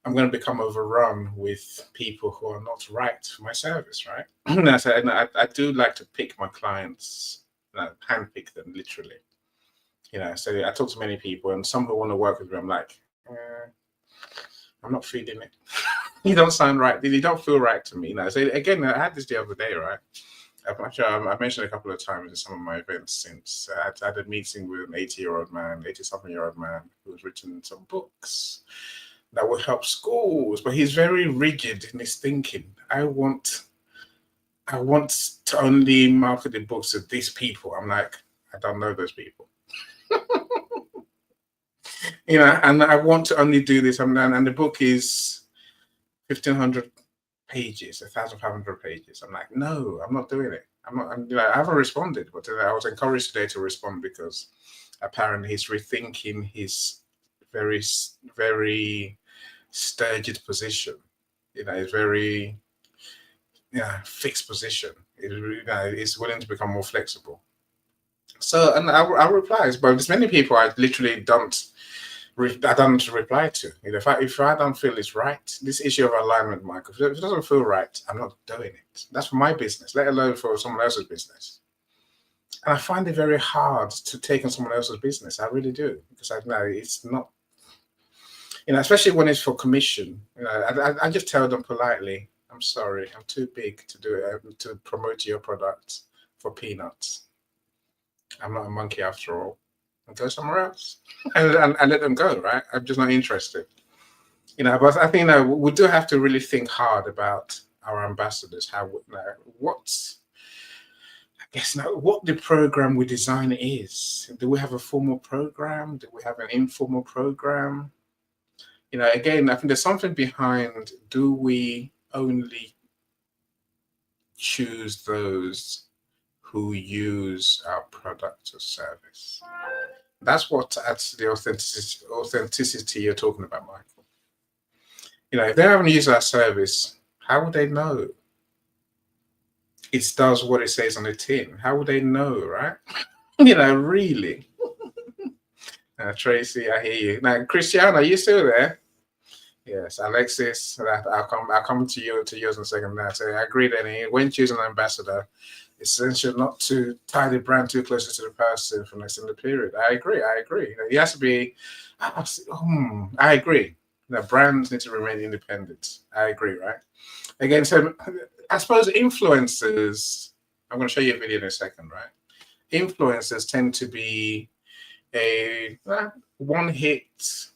I'm going to become overrun with people who are not right for my service, right? I do like to pick my clients, handpick them literally. So I talk to many people, and some who want to work with me, I'm like, I'm not feeling it. You don't sound right. You don't feel right to me. So again, I had this the other day, right? I mentioned a couple of times in some of my events since I had a meeting with an 80-something-year-old man who's written some books that will help schools, but he's very rigid in his thinking. I want to only market the books to these people. I'm like, I don't know those people. And I want to only do this. And the book is 1,500 pages, 1,500 pages. I'm like, no, I'm not doing it. I haven't responded, but I was encouraged today to respond because apparently he's rethinking his very, very sturgid position. It's very fixed position. It's willing to become more flexible. So, and I replies, but there's many people I literally don't reply to. If I don't feel it's right, this issue of alignment, Michael, if it doesn't feel right, I'm not doing it. That's for my business, let alone for someone else's business. And I find it very hard to take on someone else's business. I really do, because I know it's not. Especially when it's for commission. I just tell them politely, I'm sorry, I'm too big to do it, to promote your product for peanuts. I'm not a monkey after all. And go somewhere else and let them go, right? I'm just not interested. But I think we do have to really think hard about our ambassadors, what the program we design is. Do we have a formal program? Do we have an informal program? Again, I think there's something behind, do we only choose those who use our product or service? That's what adds the authenticity you're talking about, Michael. If they haven't used our service, how would they know it does what it says on the tin? How would they know, right? Really. Tracy, I hear you. Now, Christiana, are you still there? Yes, Alexis, I'll come to yours in a second. So I agree that when choosing an ambassador, it's essential not to tie the brand too closely to the person for an extended period. I agree. It has to be. I agree. Brands need to remain independent. I agree, right? Again, so I suppose influencers. I'm going to show you a video in a second, right? Influencers tend to be a one-hit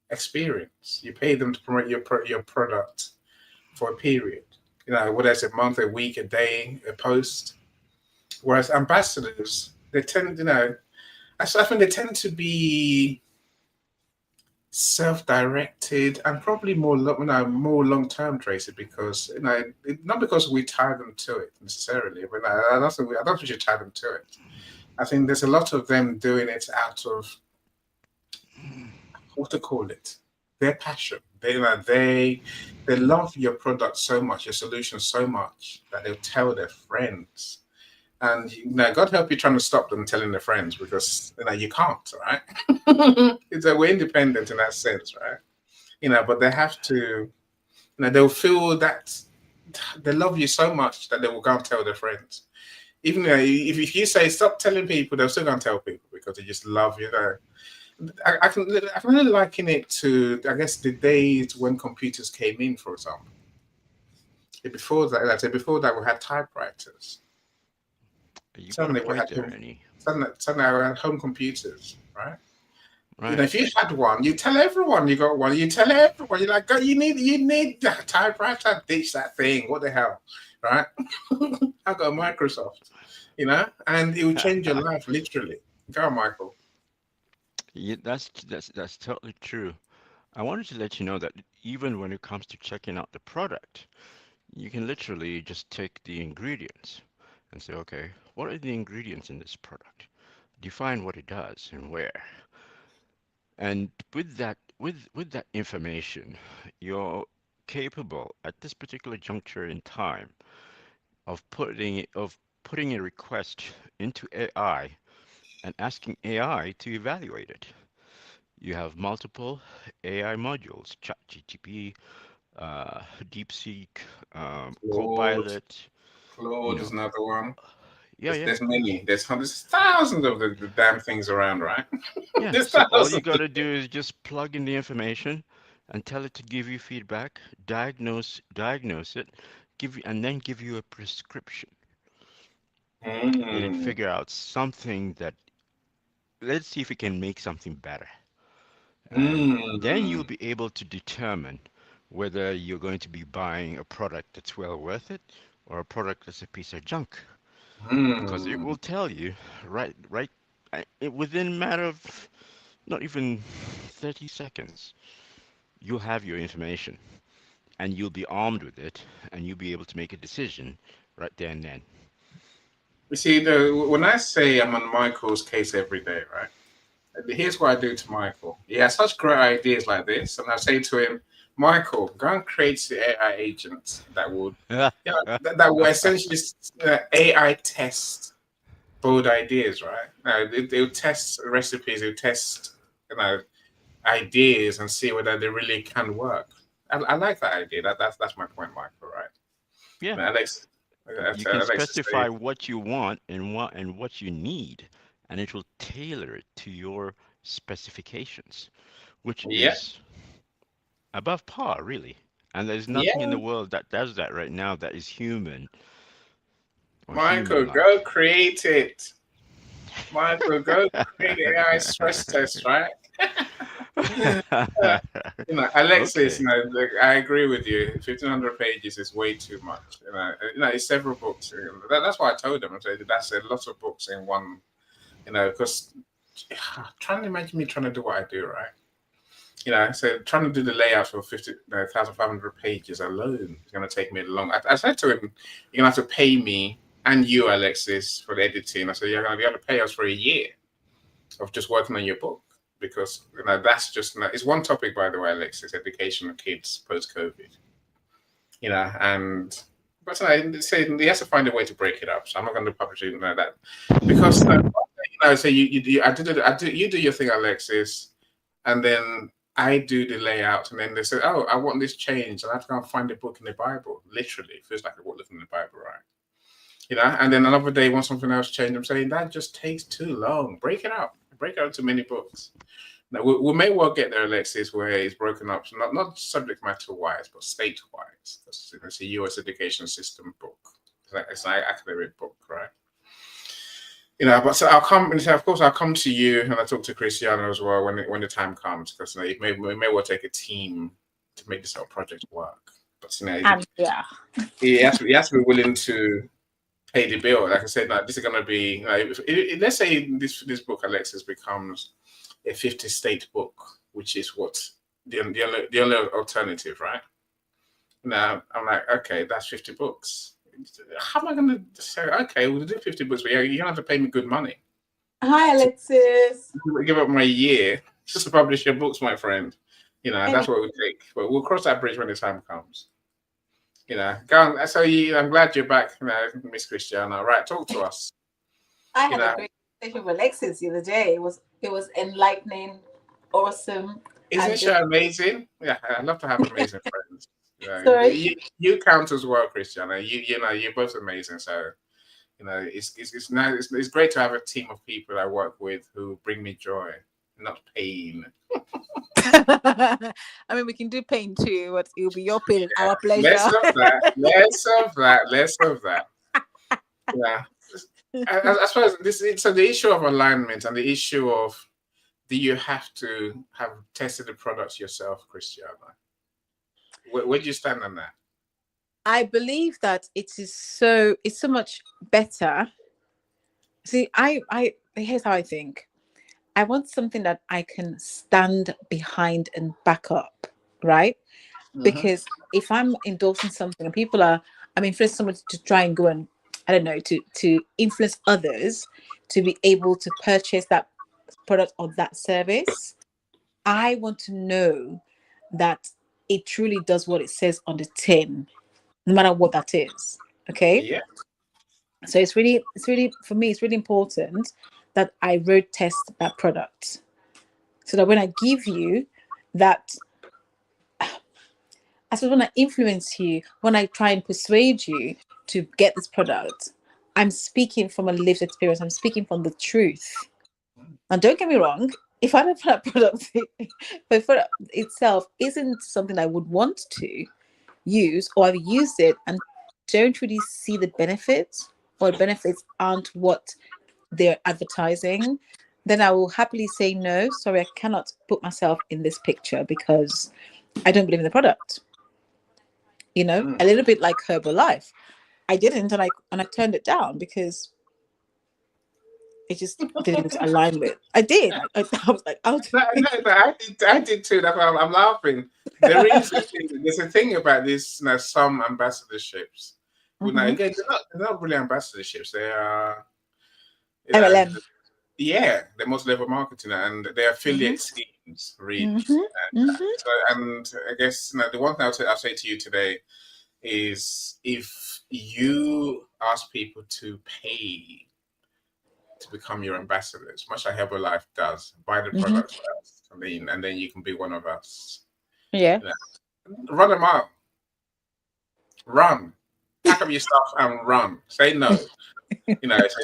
experience. You pay them to promote your product for a period. Whether it's a month, a week, a day, a post. Whereas ambassadors, they tend, I think they tend to be self-directed and probably more long-term, Tracy, because not because we tie them to it necessarily, but I don't think we should tie them to it. I think there's a lot of them doing it out of what to call it, their passion. They love your product so much, your solution so much, that they'll tell their friends And God help you trying to stop them telling their friends, because you can't, right? We're independent in that sense, right? But they have to, they'll feel that they love you so much that they will go and tell their friends. Even if you say stop telling people, they'll still go and tell people because they just love you. I can really liken it to, I guess, the days when computers came in, for example. Before that, we had typewriters. You got a Suddenly we point had there, Annie. suddenly we had home computers, right? Right. If you had one, you tell everyone you got one. You tell everyone, you're like, God, you need that typewriter, ditch that thing. What the hell, right? I got a Microsoft, and it will change your life literally. Go on, Michael. Yeah, that's totally true. I wanted to let you know that even when it comes to checking out the product, you can literally just take the ingredients and say, okay, what are the ingredients in this product? Define what it does and where. And with that information, you're capable at this particular juncture in time of putting a request into AI and asking AI to evaluate it. You have multiple AI modules, ChatGPT, DeepSeek, Claude, Copilot, you Claude is know. another one. Yeah, yeah, There's many. There's hundreds, thousands of the damn things around, right? yeah. There's So all you thousands. gotta do is just plug in the information and tell it to give you feedback, diagnose it, and then give you a prescription. Let it Mm, figure out something that, let's see if it can make something better. And then you'll mm, be able to determine whether you're going to be buying a product that's well worth it or a product that's a piece of junk. Because it mm. will tell you right within a matter of not even 30 seconds, you'll have your information and you'll be armed with it and you'll be able to make a decision right there and then. You see, when I say I'm on Michael's case every day, right? Here's what I do to Michael. He has such great ideas like this, and I say to him, Michael, go and create the AI agents that would, that will essentially AI test bold ideas, right? They'll test recipes, they'll test, ideas, and see whether they really can work. I like that idea. That's my point, Michael. Right? Yeah, Alex, you can Alex is specify what you want and what you need, and it will tailor it to your specifications, which yeah, is above par, really. And there's yeah. nothing in the world that does that right now that is human or Michael, go human-like. create it. Michael, go create AI stress test, right? Uh, Alexis, Okay. look, I agree with you. 1,500 pages is way too much. It's several books. That's why I told them. I said that's a lot of books in one. Because trying to imagine me trying to do what I do, right? So trying to do the layout for 1,500 pages alone is going to take me long. I said to him, "You're going to have to pay me and you, Alexis, for the editing." I said, "You're going to have to pay us for a year of just working on your book." Because that's just it's one topic, by the way, Alexis, education of kids post COVID. And but I say he has to find a way to break it up. So I'm not going to publish it like that because so you do your thing, Alexis, and then I do the layout, and then they say, "Oh, I want this changed," and I have to go and find a book in the Bible. Literally, it feels like a book looking in the Bible, right? And then another day, want something else changed. I'm saying that just takes too long. Break it up. Break it up to many books. Now, we may well get there, Alexis, where it's broken up, so not subject matter wise, but state wise. It's a US education system book. It's an academic book, right? But so I'll come. Of course, I'll come to you, and I talk to Cristiano as well when the time comes, because we may well take a team to make this whole project work. But Yeah. he has to be willing to pay the bill. Like I said, this is going to be. Let's say this book, Alexis, becomes a 50-state book, which is what the only alternative, right? Now I'm like, okay, that's 50 books. How am I going to say, okay, we'll do 50 books, but you're going to have to pay me good money. Hi, Alexis. Give up my year just to publish your books, my friend. That's what it would take. But we'll cross that bridge when the time comes. Go on. So I'm glad you're back, Miss Christiana. Right, talk to us. I You had know, a great conversation with Alexis the other day. It was enlightening, awesome, isn't and she just amazing? Yeah, I love to have amazing friends. sorry. You count as well, Christiana. You're both amazing. So it's nice. It's great to have a team of people I work with who bring me joy, not pain. I mean, we can do pain too, but it'll be your pain and our Less pleasure. of that. Less of that. Less of that. Yeah. I suppose so. The issue of alignment and the issue of do you have to have tested the products yourself, Christiana? Where do you stand on that? I believe that it's so much better. See, I here's how I think. I want something that I can stand behind and back up, right? Mm-hmm. Because if I'm endorsing something and I'm influencing someone to try and go and, I don't know, to influence others to be able to purchase that product or that service, I want to know that it truly does what it says on the tin, no matter what that is. Okay. Yeah. So it's really for me, it's really important that I road test that product. So that when I give you that, I suppose when I influence you, when I try and persuade you to get this product, I'm speaking from a lived experience. I'm speaking from the truth. And don't get me wrong, if I don't find that product, if product itself isn't something I would want to use, or I've used it and don't really see the benefits, or the benefits aren't what they're advertising, then I will happily say no. Sorry, I cannot put myself in this picture because I don't believe in the product. A little bit like Herbalife. I didn't, and I turned it down because it just didn't align with. I did. I was like, I'll do No, it. no, I did too. That's why I'm laughing. There's a thing about this, some ambassadorships. Well, now Mhm. again, they're not really ambassadorships. They are, you know, MLM. yeah, they're most level marketing and they're Mhm. affiliate schemes, really. Mhm. Mhm. And I guess the one thing I'll say to you today is if you ask people to pay to become your ambassadors, much like Herbalife does, buy the Mhm. product first, and then you can be one of us. Yeah. You Run them up, run, pack up your stuff and run. Say no. That's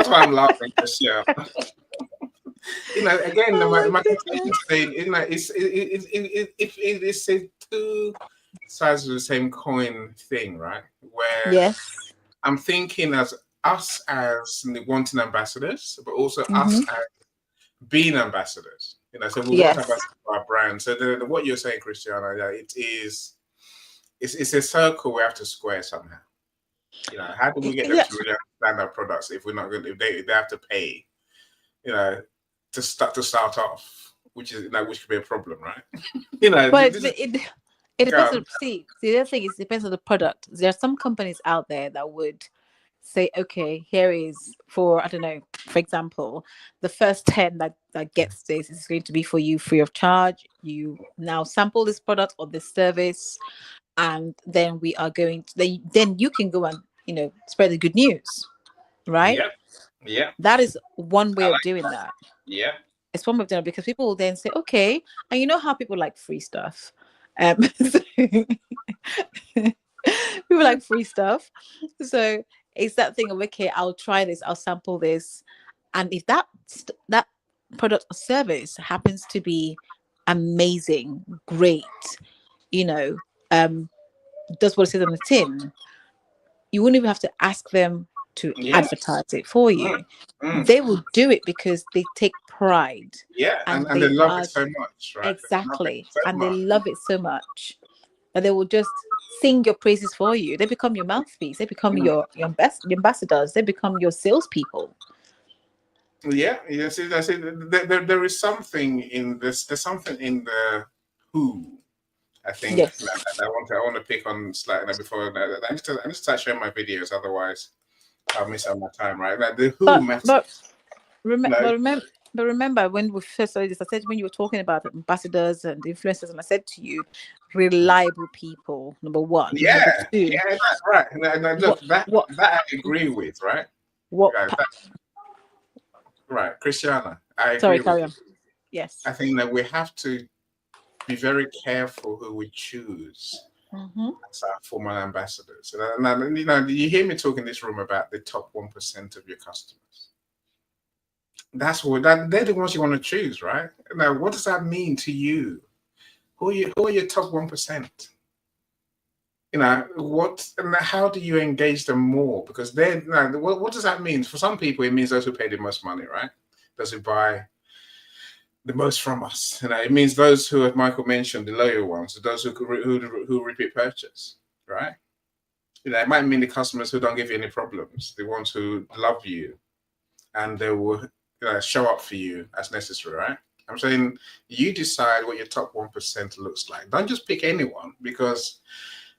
why I'm laughing this year. Again, Oh my my conclusion goodness. today, it's a two sides of the same coin thing, right? Where Yes. I'm thinking as us as wanting ambassadors, but also us Mhm. as being ambassadors. So we want Yes. ambassadors for our brand. So what you're saying, Christiana, it's a circle we have to square somehow. How do we get them Yeah. to really understand our products if we're not going if they have to pay, you know, to start off, which could be a problem, right? But This is it depends God. on, see, the other thing is, it depends on the product. There are some companies out there that would say, okay, here is, for, I don't know, for example, the first 10 that gets this is going to be for you free of charge. You now sample this product or this service, and then we are going to, then you can go and spread the good news, right? Yeah, yeah, That is one way I of like doing that. that. Yeah, It's one way of doing it, because people will then say, okay, and you know how people like free stuff. So people like free stuff. So it's that thing of, okay, I'll try this, I'll sample this, and if that product or service happens to be amazing, great, you know, um, does what it says on the tin, you wouldn't even have to ask them to yeah, advertise it for mm, you. mm. They will do it because they take pride, Yeah, and and they they love it are, so much, right? They love it exactly, so and they much. love it so much that they will just sing your praises for you. They become your mouthpiece. They become Mm. your ambassadors. They become your salespeople. Yeah, you see, there is something in this. There's something in the who. I think Yes, that I want to pick on slightly before that. I need to start sharing my videos, otherwise I'll miss out my time. Right, like the who but matters. but You know, remember. But remember, when we first started this, I said when you were talking about ambassadors and influencers, and I said to you, reliable people, number one. Yeah, Number two, yeah, that's right. No, look, what that I agree with, right? what Yeah, right, Christiana, I sorry, agree with carry you. on. Yes. I think that we have to be very careful who we choose Mm-hmm. as our formal ambassadors. And you hear me talk in this room about the top 1% of your customers. That's what they're the ones you want to choose, right? Now, what does that mean to you? Who are your top 1%? What and how do you engage them more? Because then, what does that mean? For some people, it means those who pay the most money, right? Those who buy the most from us. It means those who, as Michael mentioned, the loyal ones, those who repeat purchase, right? It might mean the customers who don't give you any problems, the ones who love you, and they will show up for you as necessary, right? I'm saying you decide what your top 1% looks like. Don't just pick anyone, because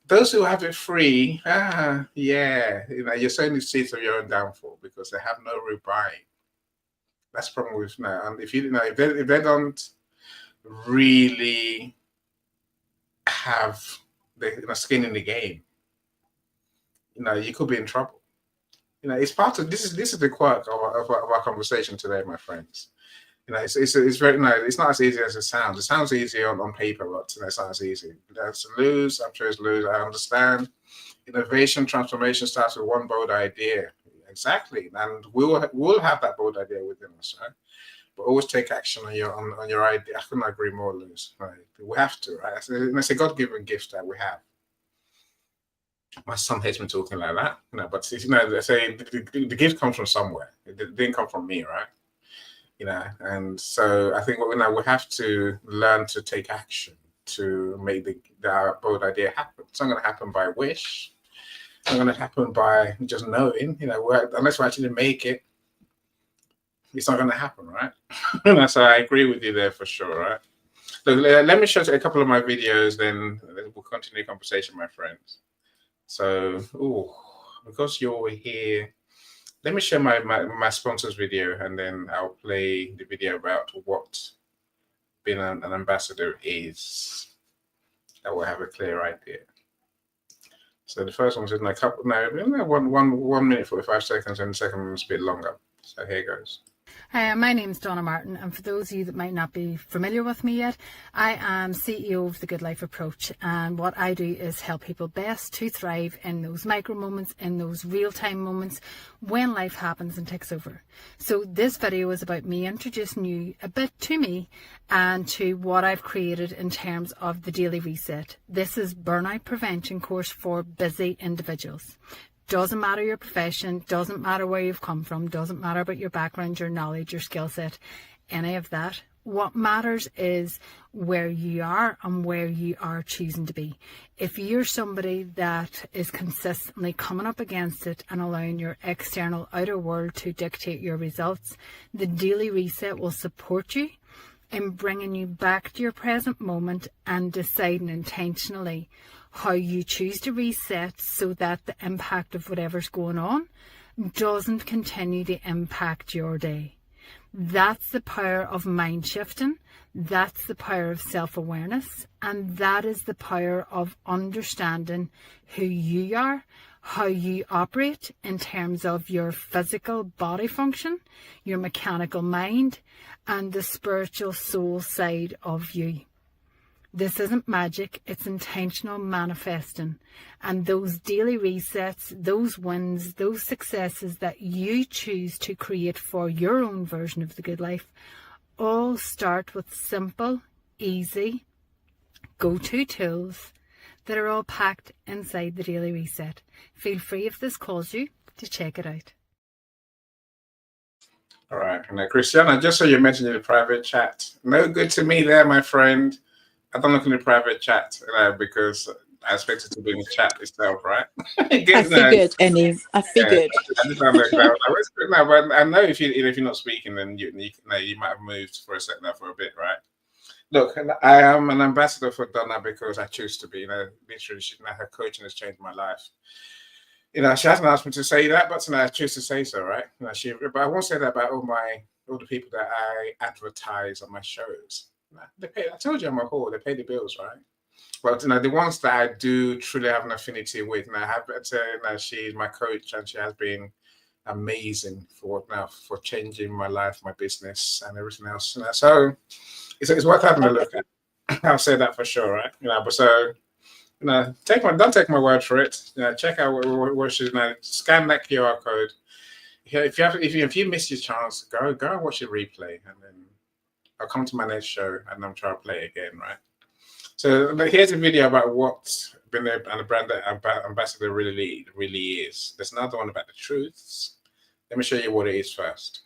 those who have it free, you're sowing the seeds of your own downfall because they have no real buying. That's the problem with now. And if they don't really have the skin in the game, you could be in trouble. It's part of this is the quirk of our conversation today, my friends. It's very it's not as easy as it sounds. It sounds easy on paper, but it's not as easy. That's a lose. I'm sure it's lose. I understand. Innovation, transformation starts with one bold idea. Exactly, and we'll have that bold idea within us, right? But always take action on your idea. I couldn't agree more, Luz. Right? We have to, right? It's a God-given gift that we have. My son hates me talking like that, but they say the gift comes from somewhere. It didn't come from me, right? And so I think we have to learn to take action to make the bold idea happen. It's not going to happen by wish. It's not going to happen by just knowing. Unless we actually make it, it's not going to happen, right? So I agree with you there for sure, right? So let me show you a couple of my videos, then we'll continue the conversation, my friends. So, because you're here, let me share my sponsor's video, and then I'll play the video about what being an ambassador is. That will have a clear idea. So the first one's in a couple, one minute 45 seconds, and the second one's a bit longer. So here goes. Hi, my name's Donna Martin, and for those of you that might not be familiar with me yet, I am CEO of the Good Life Approach, and what I do is help people best to thrive in those micro moments, in those real-time moments when life happens and takes over. So this video is about me introducing you a bit to me and to what I've created in terms of the Daily Reset. This is burnout prevention course for busy individuals. Doesn't matter your profession, doesn't matter where you've come from, doesn't matter about your background, your knowledge, your skill set, any of that. What matters is where you are and where you are choosing to be. If you're somebody that is consistently coming up against it and allowing your external outer world to dictate your results, the Daily Reset will support you in bringing you back to your present moment and deciding intentionally how you choose to reset so that the impact of whatever's going on doesn't continue to impact your day. That's the power of mind shifting. That's the power of self-awareness. And that is the power of understanding who you are, how you operate in terms of your physical body function, your mechanical mind, and the spiritual soul side of you. This isn't magic, it's intentional manifesting. And those daily resets, those wins, those successes that you choose to create for your own version of the good life all start with simple, easy, go-to tools that are all packed inside the Daily Reset. Feel free, if this calls you, to check it out. All right. And Christiana, just so you mentioned in the private chat, no good to me there, my friend. I don't look in the private chat because I expect it to be in the chat itself, right? I figured, Annie. I figured. I just don't know exactly. No, but I know if you're not speaking, then you might have moved for a second now for a bit, right? Look, I am an ambassador for Donna because I choose to be. Literally, her coaching has changed my life. She hasn't asked me to say that, but I choose to say so, right? But I won't say that about all my all the people that I advertise on my shows. They pay. I told you I'm a whore. They pay the bills, right? But the ones that I do truly have an affinity with, and I have to say, she's my coach, and she has been amazing for changing my life, my business, and everything else. So it's worth having a look at. I'll say that for sure, right? But so don't take my word for it. Check out what she's scan that QR code. If you miss your chance, go and watch the replay, and then I'll come to my next show and I'm trying to play it again, right? So here's a video about what being a brand ambassador really is. There's another one about the truths. Let me show you what it is first.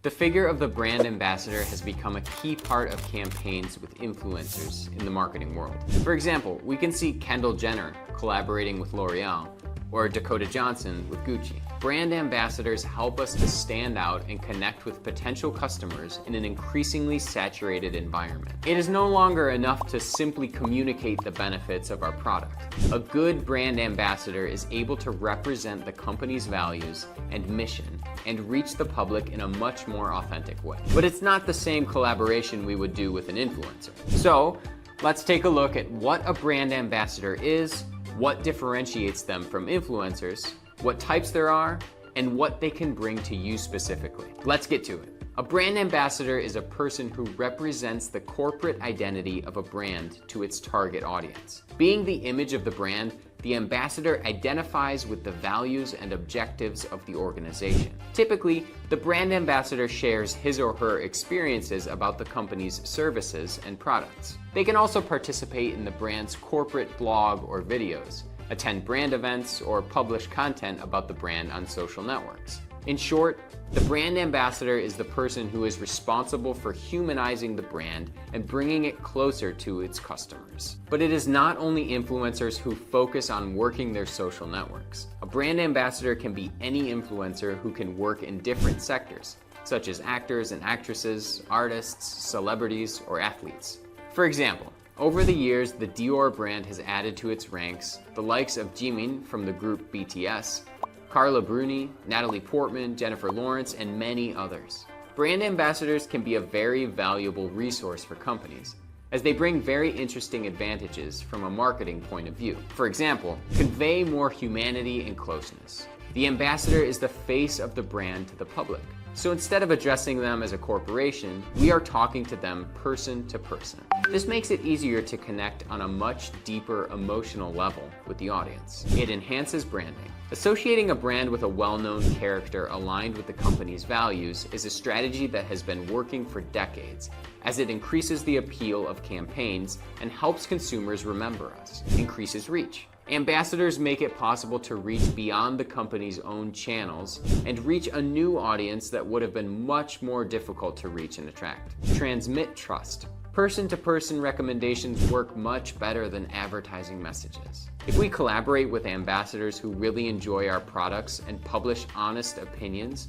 The figure of the brand ambassador has become a key part of campaigns with influencers in the marketing world. For example, we can see Kendall Jenner collaborating with L'Oreal, or Dakota Johnson with Gucci. Brand ambassadors help us to stand out and connect with potential customers in an increasingly saturated environment. It is no longer enough to simply communicate the benefits of our product. A good brand ambassador is able to represent the company's values and mission and reach the public in a much more authentic way. But it's not the same collaboration we would do with an influencer. So let's take a look at what a brand ambassador is, what differentiates them from influencers, what types there are, and what they can bring to you specifically. Let's get to it. A brand ambassador is a person who represents the corporate identity of a brand to its target audience. Being the image of the brand, the ambassador identifies with the values and objectives of the organization. Typically, the brand ambassador shares his or her experiences about the company's services and products. They can also participate in the brand's corporate blog or videos, attend brand events, or publish content about the brand on social networks. In short, the brand ambassador is the person who is responsible for humanizing the brand and bringing it closer to its customers. But it is not only influencers who focus on working their social networks. A brand ambassador can be any influencer who can work in different sectors, such as actors and actresses, artists, celebrities, or athletes. For example, over the years, the Dior brand has added to its ranks the likes of Jimin from the group BTS, Carla Bruni, Natalie Portman, Jennifer Lawrence, and many others. Brand ambassadors can be a very valuable resource for companies, as they bring very interesting advantages from a marketing point of view. For example, convey more humanity and closeness. The ambassador is the face of the brand to the public. So instead of addressing them as a corporation, we are talking to them person to person. This makes it easier to connect on a much deeper emotional level with the audience. It enhances branding. Associating a brand with a well-known character aligned with the company's values is a strategy that has been working for decades, as it increases the appeal of campaigns and helps consumers remember us, increases reach. Ambassadors make it possible to reach beyond the company's own channels and reach a new audience that would have been much more difficult to reach and attract. Transmit trust. Person-to-person recommendations work much better than advertising messages. If we collaborate with ambassadors who really enjoy our products and publish honest opinions,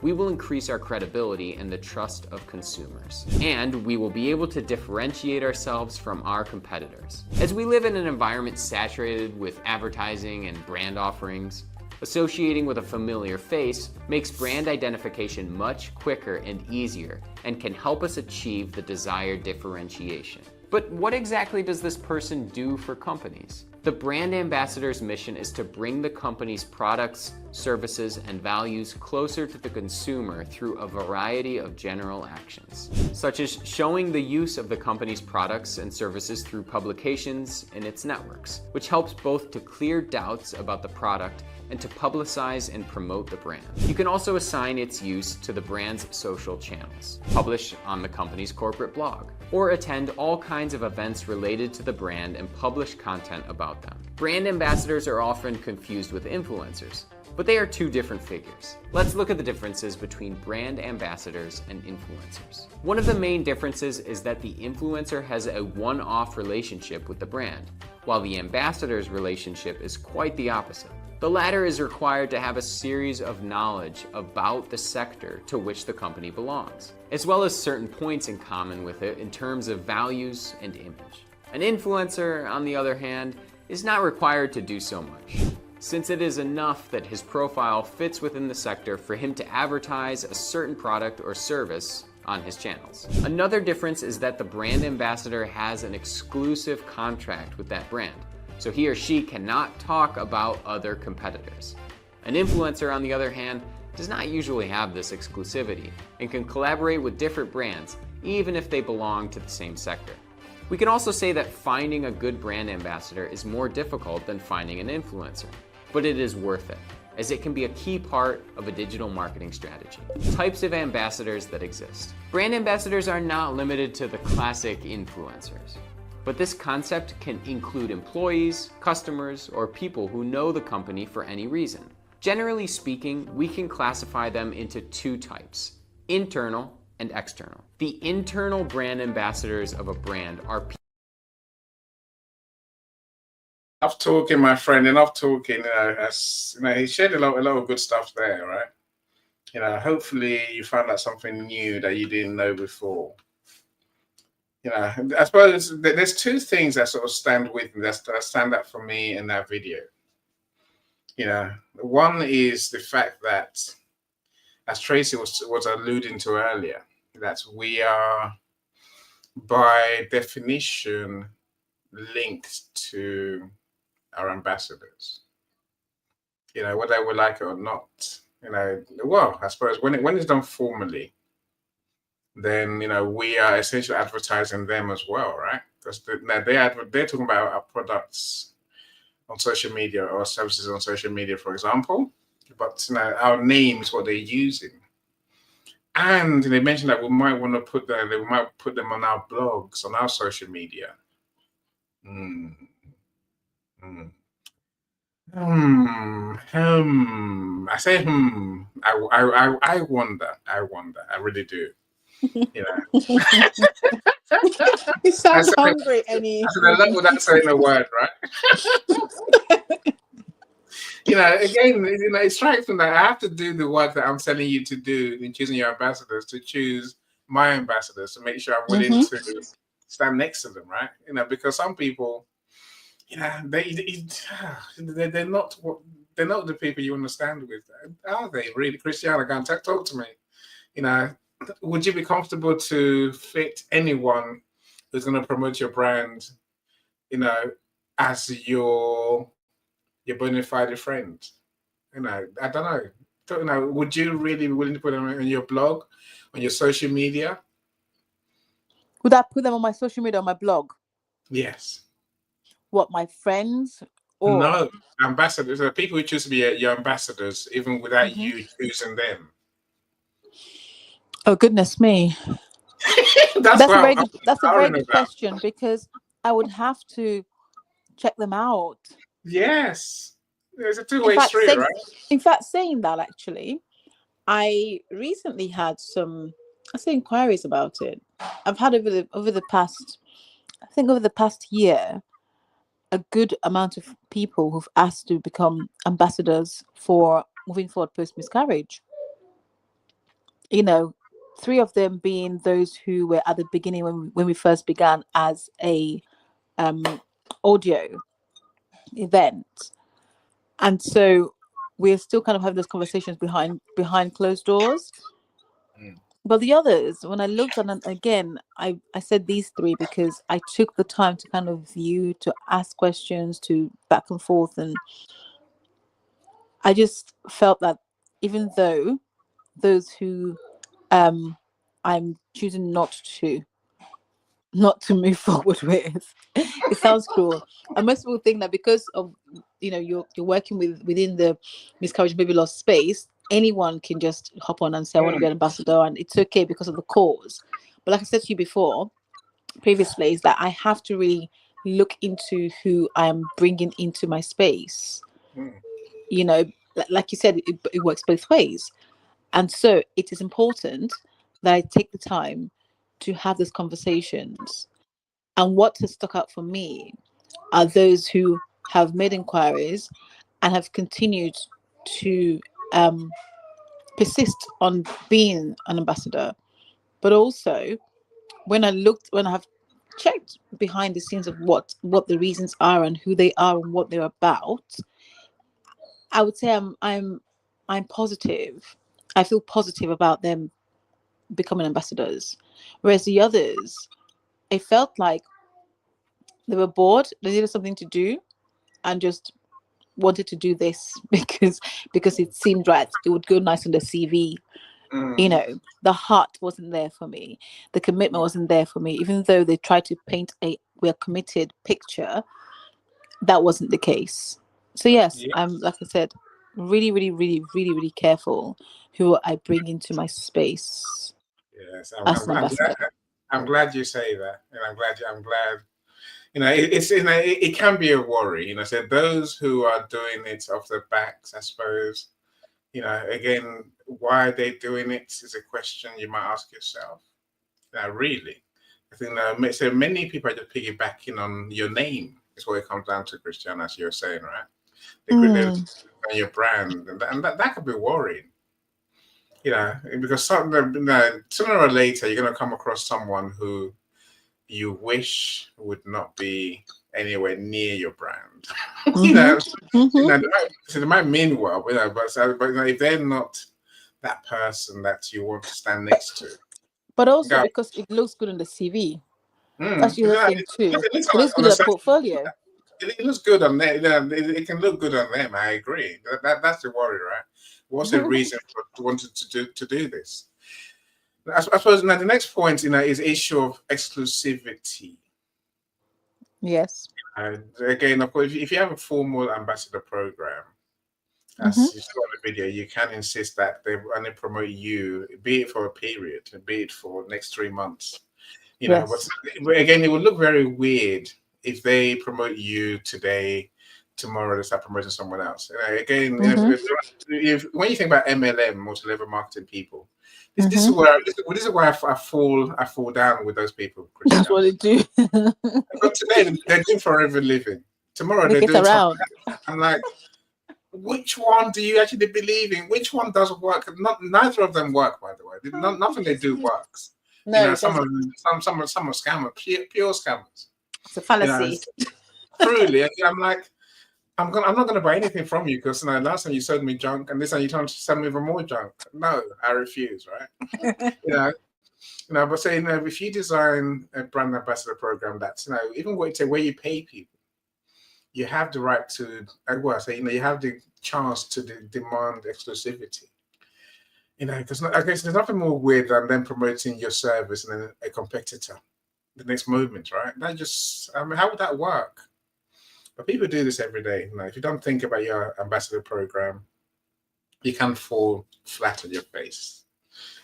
we will increase our credibility and the trust of consumers. And we will be able to differentiate ourselves from our competitors. As we live in an environment saturated with advertising and brand offerings, associating with a familiar face makes brand identification much quicker and easier and can help us achieve the desired differentiation. But what exactly does this person do for companies? The brand ambassador's mission is to bring the company's products, services, and values closer to the consumer through a variety of general actions, such as showing the use of the company's products and services through publications in its networks, which helps both to clear doubts about the product and to publicize and promote the brand. You can also assign its use to the brand's social channels, publish on the company's corporate blog, or attend all kinds of events related to the brand and publish content about them. Brand ambassadors are often confused with influencers, but they are two different figures. Let's look at the differences between brand ambassadors and influencers. One of the main differences is that the influencer has a one-off relationship with the brand, while the ambassador's relationship is quite the opposite. The latter is required to have a series of knowledge about the sector to which the company belongs, as well as certain points in common with it in terms of values and image. An influencer, on the other hand, is not required to do so much. since it is enough that his profile fits within the sector for him to advertise a certain product or service on his channels. Another difference is that the brand ambassador has an exclusive contract with that brand, so he or she cannot talk about other competitors. An influencer, on the other hand, does not usually have this exclusivity and can collaborate with different brands, even if they belong to the same sector. We can also say that finding a good brand ambassador is more difficult than finding an influencer, but it is worth it, as it can be a key part of a digital marketing strategy. Types of ambassadors that exist. Brand ambassadors are not limited to the classic influencers, but this concept can include employees, customers, or people who know the company for any reason. Generally speaking, we can classify them into two types: internal and external. The internal brand ambassadors of a brand are Enough talking, my friend. Enough talking. He shared a lot of good stuff there, right? Hopefully you found out something new that you didn't know before. I suppose there's two things that sort of stand with me, that stand out for me in that video. One is the fact that, as Tracy was alluding to earlier, that we are, by definition, linked to our ambassadors. Whether we like it or not. Well, I suppose when it's done formally, then we are essentially advertising them as well, right? Because they're talking about our products on social media or services on social media, for example. But our name is what they're using. And they mentioned that we might want to put them on our blogs, on our social media. I say I wonder. I really do. You sound hungry, Annie. I love without saying a word, right? Again, it strikes me that I have to do the work that I'm telling you to do in choosing your ambassadors, to choose my ambassadors, to make sure I'm willing to stand next to them, right? Because some people, they're not the people you want to stand with, are they? Really, Christiana, go and talk to me. Would you be comfortable to fit anyone who's going to promote your brand, as your bona fide friend? I don't know. Would you really be willing to put them on your blog, on your social media? Would I put them on my social media, on my blog? Yes. What, my friends? Or no, ambassadors? Are people who choose to be your ambassadors, even without you choosing them. Oh goodness me! That's a very good question, because I would have to check them out. Yes, there's a two-way street, right? In fact, saying that, actually, I recently had some, inquiries about it. I've had over the past year, a good amount of people who've asked to become ambassadors for moving forward post miscarriage. 3 of them being those who were at the beginning when we first began as a audio event, and so we're still kind of having those conversations behind closed doors. But the others, when I looked at them again, I said these 3 because I took the time to kind of view, to ask questions, to back and forth, and I just felt that even though those who I'm choosing not to move forward with, it sounds cruel, and most people think that because of you're working within the miscarriage and baby loss space, anyone can just hop on and say I want to be an ambassador, and it's okay because of the cause. But like I said to you previously, is that I have to really look into who I'm bringing into my space. Like you said, it works both ways. And so it is important that I take the time to have those conversations. And what has stuck out for me are those who have made inquiries and have continued to persist on being an ambassador. But also, when I have checked behind the scenes of what the reasons are and who they are and what they're about, I would say I'm positive. I feel positive about them becoming ambassadors, whereas the others, it felt like they were bored. They needed something to do and just wanted to do this because it seemed right. It would go nice on the CV. You Mm. know, the heart wasn't there for me. The commitment wasn't there for me. Even though they tried to paint a we're committed picture, that wasn't the case. So yes, Yeah. I'm, like I said, really, really, really, really, really careful who I bring into my space Yes. as an ambassador. I'm glad you say that, and I'm glad. It's it can be a worry. So those who are doing it off their backs, I suppose. Again, why are they doing it is a question you might ask yourself. Really, I think so many people are just piggybacking on your name. Is what it comes down to, Christian, as you're saying, right? They're Mm, on your brand, and that could be worrying. Because sooner or later you're going to come across someone who you wish would not be anywhere near your brand. you mm-hmm, know, mm-hmm. they might mean well, but if they're not that person that you want to stand next to, But also go. because it looks good on the CV. That's the other thing too. It looks It looks on good a at a certain, portfolio. it looks good on them. It can look good on them. I agree. That's the worry, right? What's the reason for wanting to do this? I suppose now the next point, is issue of exclusivity. Yes. Again, of course, if you have a formal ambassador program, Mm-hmm. as you saw in the video, you can insist that they only promote you, be it for a period, be it for next 3 months. Yes. But again, it would look very weird if they promote you today, tomorrow they start promoting someone else. Again, Mm-hmm. if when you think about MLM, multi-level marketing people, this Mm-hmm. is where I fall down with those people, That's Christian. what they do. But today they're doing forever living. Tomorrow Make they're it doing something around. else. I'm like, which one do you actually believe in? Which one doesn't work? Neither of them work, by the way. Nothing they do works. No, it Some of doesn't. them, some are scammers, pure scammers. It's a You know, fallacy. truly. I'm like, I'm not gonna buy anything from you because last time you sold me junk, and this time you're trying to sell me even more junk. No, I refuse. Right? you know, but say if you design a brand ambassador program that's even where you pay people, you have the right to. You have the chance to demand exclusivity. Because I guess there's nothing more weird than them promoting your service and then a competitor the next moment, right? How would that work? But people do this every day. If you don't think about your ambassador program, you can fall flat on your face.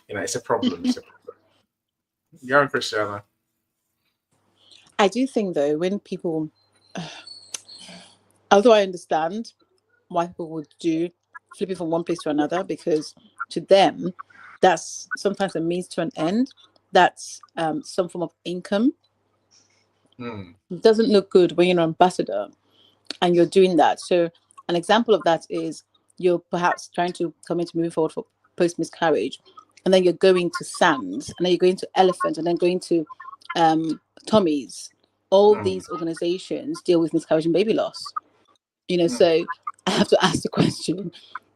It's a problem. It's a problem. Go on, Christiana. I do think though, when people, although I understand why people would do flipping from one place to another, because to them, that's sometimes a means to an end. That's some form of income. Mm. It doesn't look good when you're an ambassador and you're doing that. So an example of that is you're perhaps trying to commit to moving forward for post miscarriage, and then you're going to Sands, and then you're going to Elephant, and then going to Tommy's. All Mm. these organizations deal with miscarriage and baby loss. Mm. So I have to ask the question,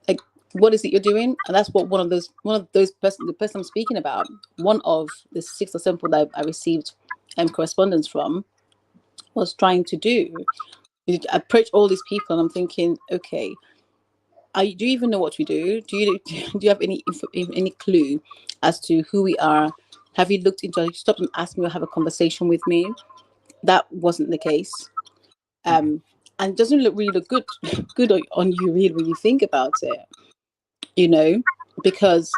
like, what is it you're doing? And that's what the person I'm speaking about, one of the 6 or 7 people that I received correspondence from, was trying to do. You approach all these people, and I'm thinking, okay, do you even know what we do? Do you have any clue as to who we are? Have you looked into it? Stop and ask me or have a conversation with me. That wasn't the case. And it doesn't really look good good on you really when you think about it, because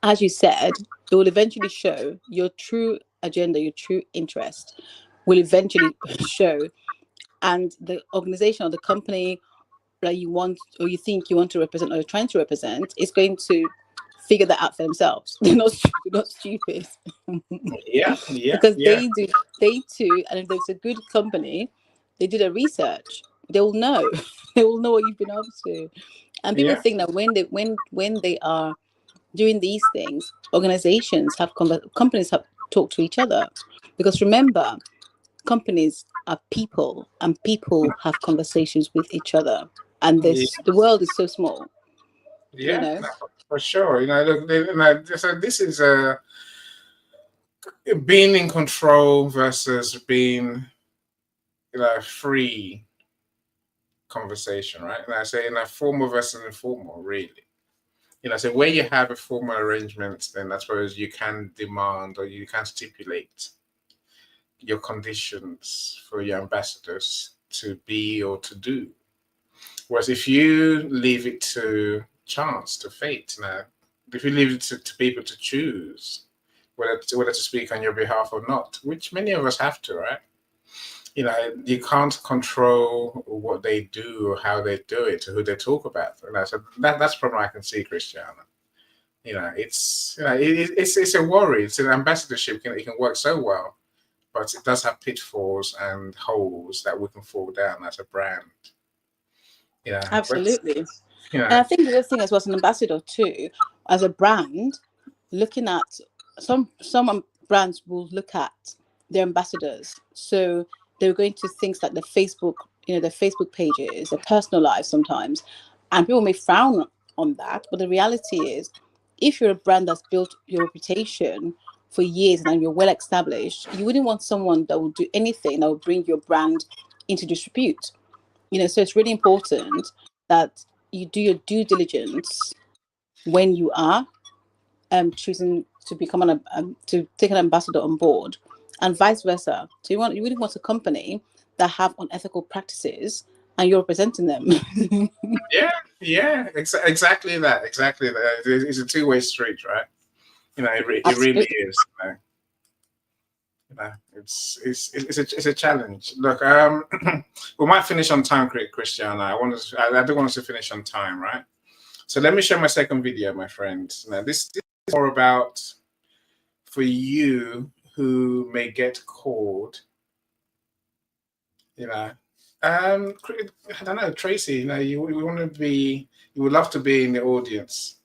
as you said, it will eventually show your true agenda, your true interest will eventually show, and the organization or the company that you want or you think you want to represent or you're trying to represent is going to figure that out for themselves. They're not stupid. Yeah, yeah, Because yeah, they too, and if there's a good company, they did a research, they will know. They will know what you've been up to. And people yeah. think that when they are doing these things, organizations companies have talked to each other, because remember, companies are people and people have conversations with each other. and Yeah, the world is so small. You yeah, know, no, for sure. Look, so this is being in control versus being, free conversation, right? And I say formal versus informal, really. So where you have a formal arrangement, then I suppose you can demand or you can stipulate your conditions for your ambassadors to be or to do. Whereas if you leave it to chance, to fate, if you leave it to people to choose whether to speak on your behalf or not, which many of us have to, right? You can't control what they do or how they do it or who they talk about. So that's the problem I can see, Christiana. It's a worry. It's an ambassadorship. It can work so well, but it does have pitfalls and holes that we can fall down as a brand. absolutely. But, And I think the other thing as well as an ambassador too, as a brand, looking at some brands will look at their ambassadors. So they're going to things like the Facebook, their Facebook pages, their personal lives sometimes, and people may frown on that. But the reality is, if you're a brand that's built your reputation for years and you're well established, you wouldn't want someone that will do anything that will bring your brand into disrepute. So it's really important that you do your due diligence when you are choosing to become to take an ambassador on board, and vice versa. So you really want a company that have unethical practices, and you're representing them. yeah, exactly that. Exactly that. It's a two-way street, right? It really Absolutely. is. It's a challenge. Look, we might finish on time, Christiana. I do want us to finish on time, right? So let me show my second video, my friends. Now, this is more about for you who may get called. I don't know, Tracy. You would love to be in the audience.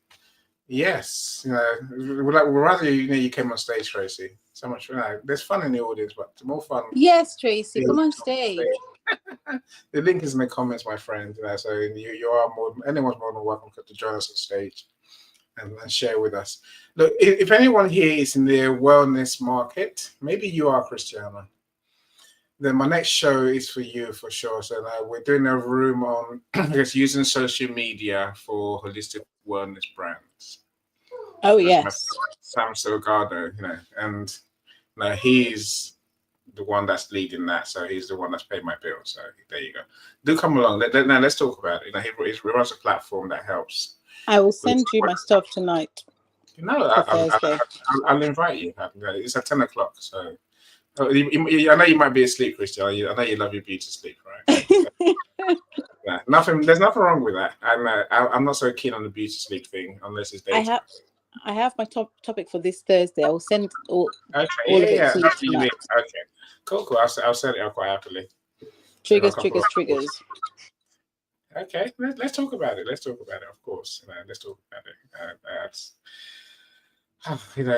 Yes, we'd rather you came on stage, Tracy. So much, there's fun in the audience, but more fun. Yes, Tracy, come on stage. The link is in the comments, my friend. So you are anyone's more than welcome to join us on stage and share with us. Look, if anyone here is in the wellness market, maybe you are, Christiana, then my next show is for you for sure. So we're doing a room on using social media for holistic wellness brands. Oh, yes. Sam Salgado, and he's the one that's leading that. So he's the one that's paid my bill. So there you go. Do come along. Now let's talk about it. He runs a platform that helps. I will send you my stuff tonight. I'll invite you. It's at 10 o'clock. So I know you might be asleep, Christian. I know you love your beauty sleep, right? There's nothing wrong with that. I'm not so keen on the beauty sleep thing unless it's daytime. I have my topic for this Thursday. I will send all of it to you tonight. Okay, cool. I'll set it up quite happily. Triggers. Okay, let's talk about it. Of course, let's talk about it.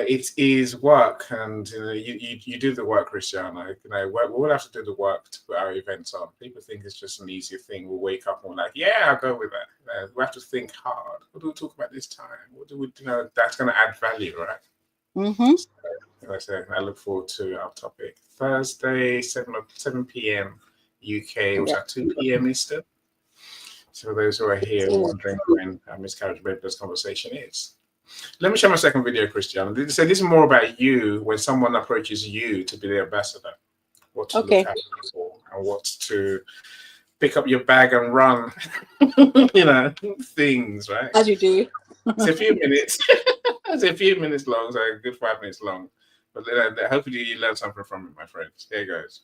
It is work, and you do the work, Christiana. We'll have to do the work to put our events on. People think it's just an easy thing. We'll wake up and we're like, yeah, I'll go with that. We have to think hard. What do we talk about this time? What do we, that's going to add value, right? Mm-hmm. So, I look forward to our topic. Thursday, 7 p.m. UK, was that 2 p.m. Eastern? So those who are here wondering when Miscarriage Baby's conversation is. Let me show my second video, Christian. This is more about you when someone approaches you to be the ambassador. What to look out for and what to pick up your bag and run. Things, right? As you do. It's a few minutes. It's a few minutes long, so a good 5 minutes long. But hopefully you learn something from it, my friends. Here goes.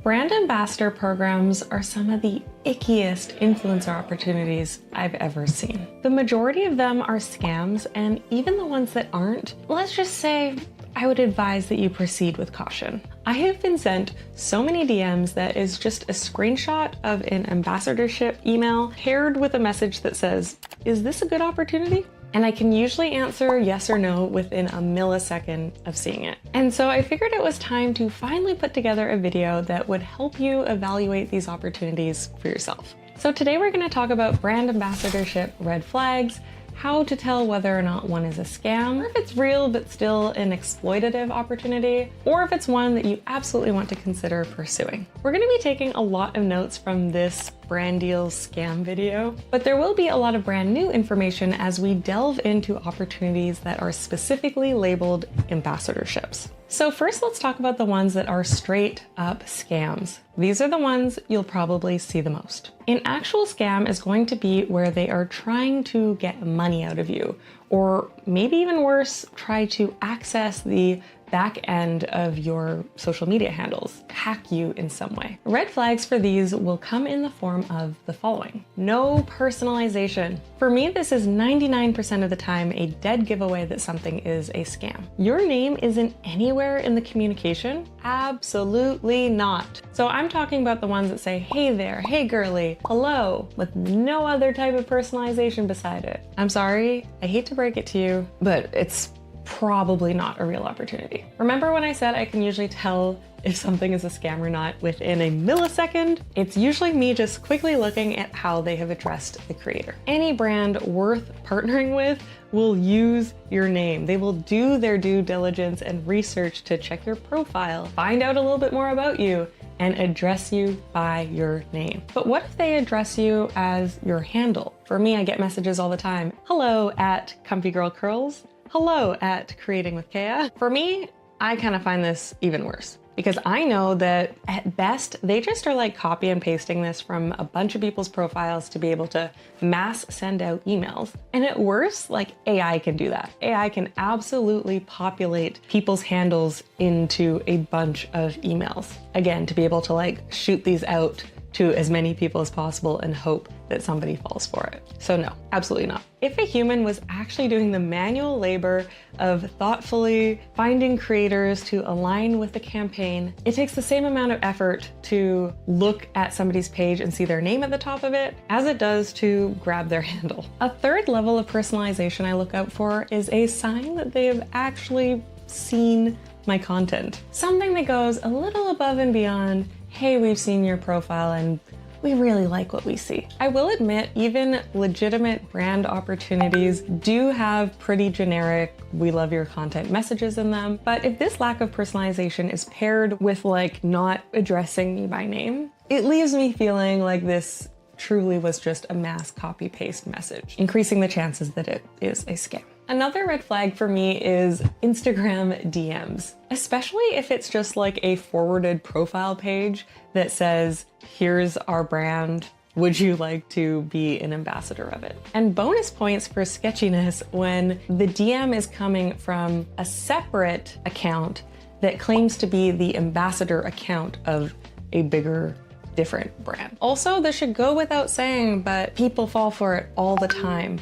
Brand ambassador programs are some of the ickiest influencer opportunities I've ever seen. The majority of them are scams, and even the ones that aren't, let's just say, I would advise that you proceed with caution. I have been sent so many DMs that is just a screenshot of an ambassadorship email paired with a message that says, "Is this a good opportunity?" And I can usually answer yes or no within a millisecond of seeing it. And so I figured it was time to finally put together a video that would help you evaluate these opportunities for yourself. So today we're going to talk about brand ambassadorship red flags, how to tell whether or not one is a scam, or if it's real but still an exploitative opportunity, or if it's one that you absolutely want to consider pursuing. We're going to be taking a lot of notes from this brand deal scam video, but there will be a lot of brand new information as we delve into opportunities that are specifically labeled ambassadorships. So first, let's talk about the ones that are straight up scams. These are the ones you'll probably see the most. An actual scam is going to be where they are trying to get money out of you, or maybe even worse, try to access the back end of your social media handles, hack you in some way. Red flags for these will come in the form of the following. No personalization. For me, this is 99% of the time a dead giveaway that something is a scam. Your name isn't anywhere in the communication? Absolutely not. So I'm talking about the ones that say, hey there, hey girly, hello, with no other type of personalization beside it. I'm sorry, I hate to break it to you, but it's probably not a real opportunity. Remember when I said I can usually tell if something is a scam or not within a millisecond? It's usually me just quickly looking at how they have addressed the creator. Any brand worth partnering with will use your name. They will do their due diligence and research to check your profile, find out a little bit more about you, and address you by your name. But what if they address you as your handle? For me, I get messages all the time. Hello at Comfy Girl Curls. Hello at Creating with Kea. For me, I kind of find this even worse because I know that at best, they just are like copy and pasting this from a bunch of people's profiles to be able to mass send out emails. And at worst, like AI can do that. AI can absolutely populate people's handles into a bunch of emails. Again, to be able to like shoot these out to as many people as possible and hope that somebody falls for it. So no, absolutely not. If a human was actually doing the manual labor of thoughtfully finding creators to align with the campaign, it takes the same amount of effort to look at somebody's page and see their name at the top of it as it does to grab their handle. A third level of personalization I look out for is a sign that they have actually seen my content. Something that goes a little above and beyond, hey, we've seen your profile and we really like what we see. I will admit, even legitimate brand opportunities do have pretty generic, we love your content messages in them. But if this lack of personalization is paired with like not addressing me by name, it leaves me feeling like this truly was just a mass copy paste message, increasing the chances that it is a scam. Another red flag for me is Instagram DMs, especially if it's just like a forwarded profile page that says, here's our brand, would you like to be an ambassador of it? And bonus points for sketchiness when the DM is coming from a separate account that claims to be the ambassador account of a bigger, different brand. Also, this should go without saying, but people fall for it all the time.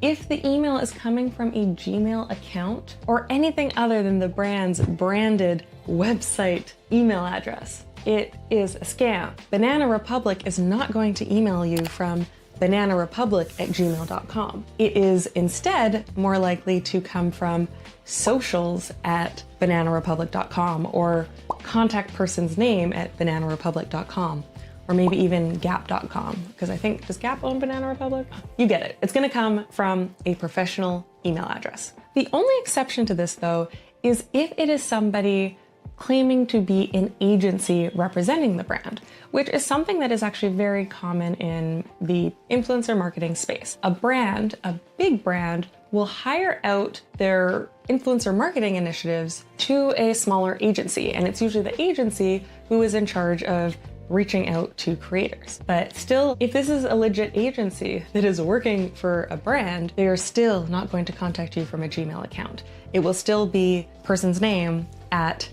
If the email is coming from a Gmail account or anything other than the brand's branded website email address, it is a scam. Banana Republic is not going to email you from bananarepublic@gmail.com. It is instead more likely to come from socials@bananarepublic.com or contact person's name at bananarepublic.com. Or maybe even Gap.com, because I think, does Gap own Banana Republic? You get it. It's gonna come from a professional email address. The only exception to this though, is if it is somebody claiming to be an agency representing the brand, which is something that is actually very common in the influencer marketing space. A brand, a big brand, will hire out their influencer marketing initiatives to a smaller agency, and it's usually the agency who is in charge of reaching out to creators. But still, if this is a legit agency that is working for a brand, they are still not going to contact you from a Gmail account. It will still be person's name at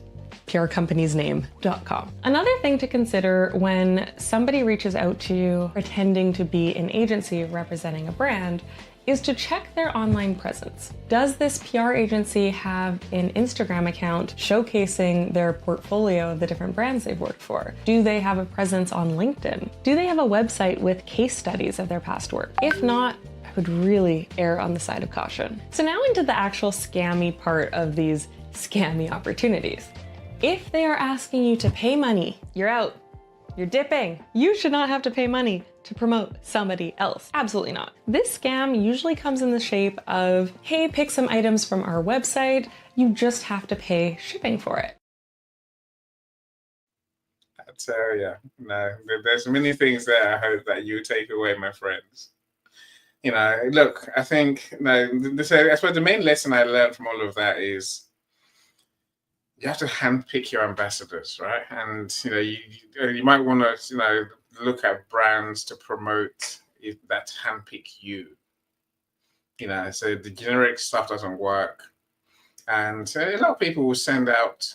prcompaniesname.com. Another thing to consider when somebody reaches out to you pretending to be an agency representing a brand is to check their online presence. Does this PR agency have an Instagram account showcasing their portfolio of the different brands they've worked for? Do they have a presence on LinkedIn? Do they have a website with case studies of their past work? If not, would really err on the side of caution. So now into the actual scammy part of these scammy opportunities. If they are asking you to pay money, you're out. You're dipping. You should not have to pay money to promote somebody else. Absolutely not. This scam usually comes in the shape of, hey, pick some items from our website. You just have to pay shipping for it. I tell you, no, there's many things there I hope that you take away, my friends. Look, I think, I suppose the main lesson I learned from all of that is you have to handpick your ambassadors, right? And you might want to look at brands to promote that handpick you. So the generic stuff doesn't work, and a lot of people will send out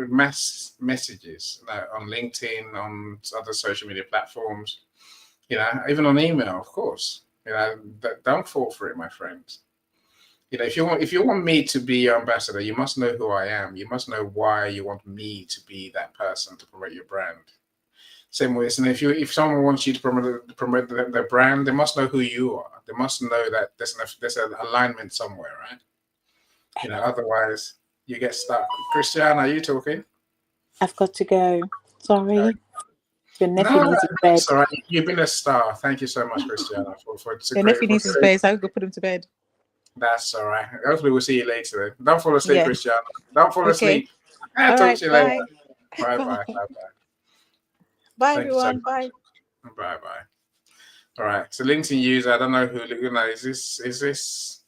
mass messages on LinkedIn, on other social media platforms, even on email, of course. Don't fall for it, my friends. If you want me to be your ambassador, you must know who I am. You must know why you want me to be that person to promote your brand. Same way, and if someone wants you to promote their brand, they must know who you are. They must know that there's an alignment somewhere, right? Otherwise you get stuck. Christiana, are you talking? I've got to go. Sorry. Your nephew No, needs his bed. that's all right. You've been a star. Thank you so much, Christiana. Your nephew needs his bed, so I'll go put him to bed. That's all right. Hopefully we'll see you later. Don't fall asleep, Yeah. Christiana. Don't fall asleep. I'll All talk right, to you bye. later. Bye, bye, bye, bye. Bye, Thank you so everyone. much. Bye. Bye, bye. All right. So LinkedIn user, I don't know who. Is this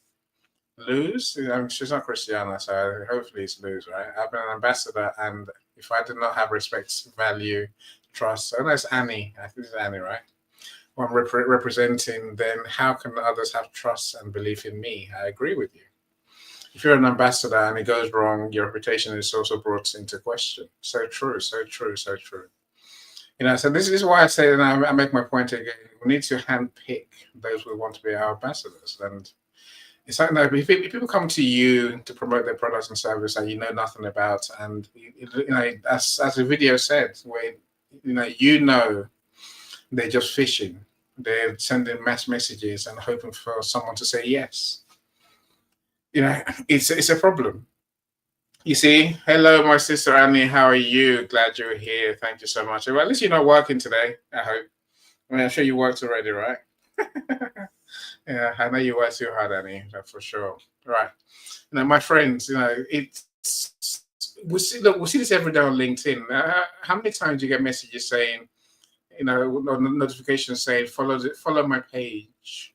Luz? She's not Christiana, so hopefully it's Luz, right? I've been an ambassador, and if I did not have respect, value, trust, and that's Annie. I think it's Annie, right? Well, I'm representing, then how can others have trust and belief in me? I agree with you. If you're an ambassador and it goes wrong, your reputation is also brought into question. So true, so true, so true. So this is why I say, and I make my point again, we need to handpick those we want to be our ambassadors. And it's like, no, if people come to you to promote their products and services that you know nothing about, and as the video said, where they're just fishing, they're sending mass messages and hoping for someone to say yes. It's a problem. You see, hello, my sister Annie. How are you? Glad you're here. Thank you so much. Well, at least you're not working today, I hope. I'm sure you worked already, right? Yeah, I know you work too hard, Annie, for sure. Right. My friends, we see this every day on LinkedIn. How many times do you get messages saying, notifications saying, follow my page?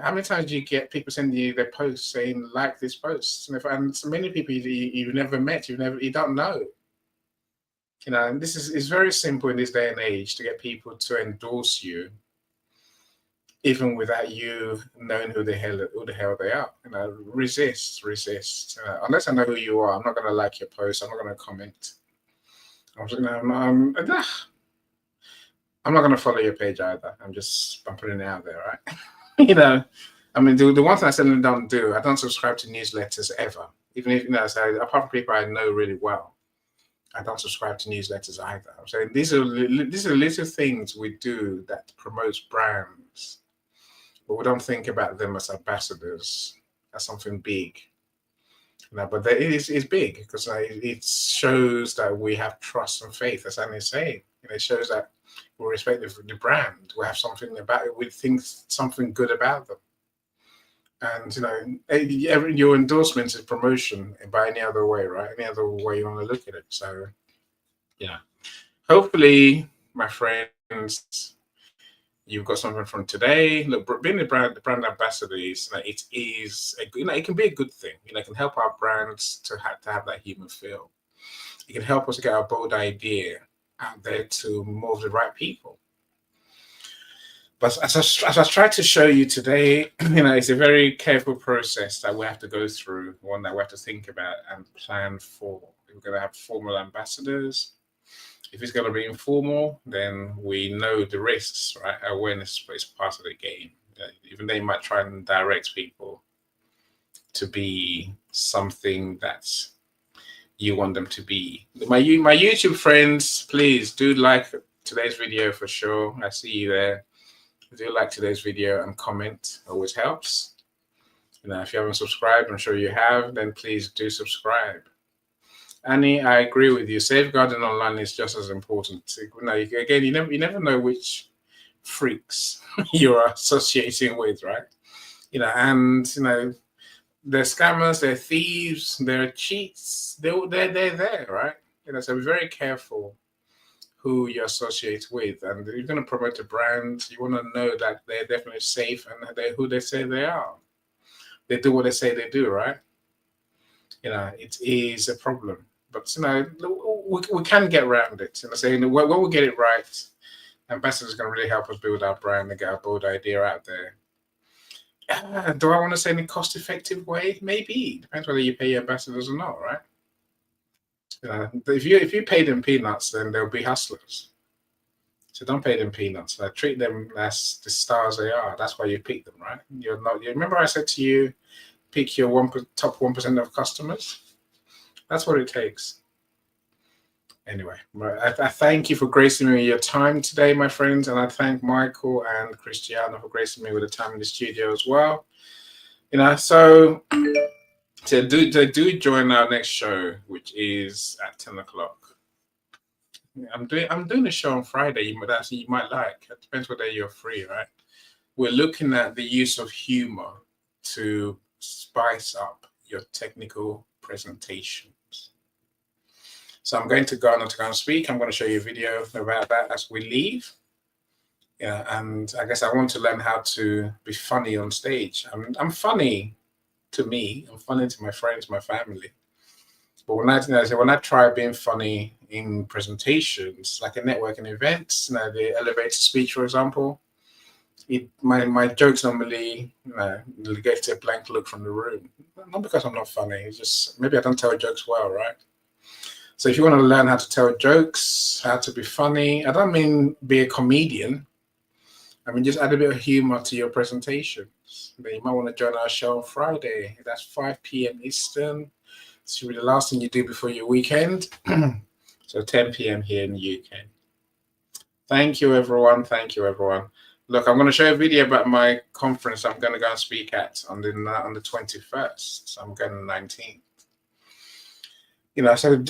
How many times do you get people sending you their posts saying, like this post? And so many people you've never met, you don't know. And this is very simple in this day and age to get people to endorse you, even without you knowing who the hell they are. Resist. Unless I know who you are, I'm not going to like your post. I'm not going to comment. I'm not going to follow your page either. I'm putting it out there, right? The one thing I certainly don't do, I don't subscribe to newsletters ever. Even if, apart from people I know really well, I don't subscribe to newsletters either. I'm saying these are little things we do that promotes brands, but we don't think about them as ambassadors, as something big. But it's big because it shows that we have trust and faith, as Annie is saying. It shows that we respect the brand. We have something about it. We think something good about them. And your endorsement is promotion by any other way, right? Any other way you want to look at it. So, hopefully, my friends, you've got something from today. Look, being the brand ambassador is, it can be a good thing. It can help our brands to have that human feel. It can help us get our bold idea out there to move the right people. But as I tried to show you today, it's a very careful process that we have to go through, one that we have to think about and plan for. We're going to have formal ambassadors. If it's going to be informal, then we know the risks, right? Awareness is part of the game. Even they might try and direct people to be something that you want them to be. My YouTube friends, please do like today's video for sure. I see you there. Do like today's video and comment, always helps. If you haven't subscribed, I'm sure you have, then please do subscribe. Annie, I agree with you. Safeguarding online is just as important. Again, you never know which freaks you're associating with, right? And they're scammers, they're thieves, they're cheats. They're there, right? So be very careful who you associate with. And if you're going to promote a brand, you want to know that they're definitely safe and they're who they say they are. They do what they say they do, right? It is a problem. But, we can get around it. When we get it right, Ambassador is going to really help us build our brand and get our bold idea out there. Do I want to say in a cost-effective way? Maybe. Depends whether you pay your ambassadors or not, right? If you pay them peanuts, then they'll be hustlers. So don't pay them peanuts. Treat them as the stars they are. That's why you pick them, right? You're not. You remember I said to you, pick your top 1% of customers. That's what it takes. Anyway, I thank you for gracing me with your time today, my friends, and I thank Michael and Cristiano for gracing me with the time in the studio as well. So do join our next show, which is at 10 o'clock. I'm doing a show on Friday. You might like. It depends whether you're free, right? We're looking at the use of humor to spice up your technical presentations. So I'm going to Ghana to go and speak. I'm going to show you a video about that as we leave. And I guess I want to learn how to be funny on stage. I'm funny to me. I'm funny to my friends, my family. But when I try being funny in presentations, like a networking events, the elevator speech, for example, my jokes normally get a blank look from the room. Not because I'm not funny. It's just maybe I don't tell jokes well, right? So if you want to learn how to tell jokes, how to be funny, I don't mean be a comedian. I mean, just add a bit of humor to your presentations. Then you might want to join our show on Friday. That's 5 p.m. Eastern. This should be the last thing you do before your weekend. So 10 p.m. here in the UK. Thank you, everyone. Thank you, everyone. Look, I'm going to show a video about my conference I'm going to go and speak at on the 21st. So I'm going on the 19th. So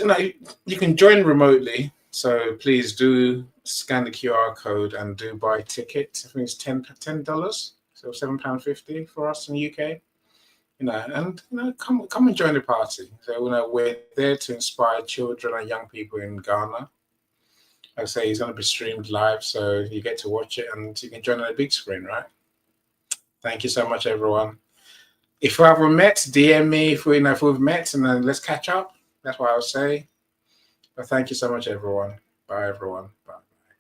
you can join remotely. So please do scan the QR code and do buy a ticket. I think it's $10, so £7.50 for us in the UK. And come and join the party. So we're there to inspire children and young people in Ghana. I say it's going to be streamed live, so you get to watch it and you can join on a big screen, right? Thank you so much, everyone. If we haven't met, DM me if we've met, and then let's catch up. That's what I would say. But thank you so much, everyone. Bye, everyone. Bye.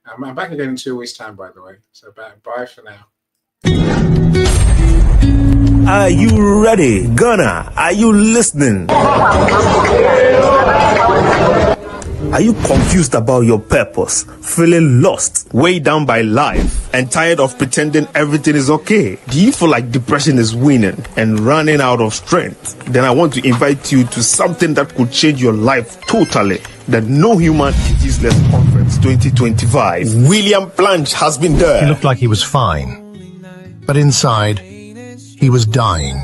I'm back again in 2 weeks' time, by the way. So bye for now. Are you ready? Ghana, are you listening? Are you confused about your purpose, feeling lost, weighed down by life, and tired of pretending everything is okay? Do you feel like depression is winning and running out of strength? Then I want to invite you to something that could change your life totally. The No Human is Useless Conference 2025. William Planch has been there. He looked like he was fine, but inside, he was dying,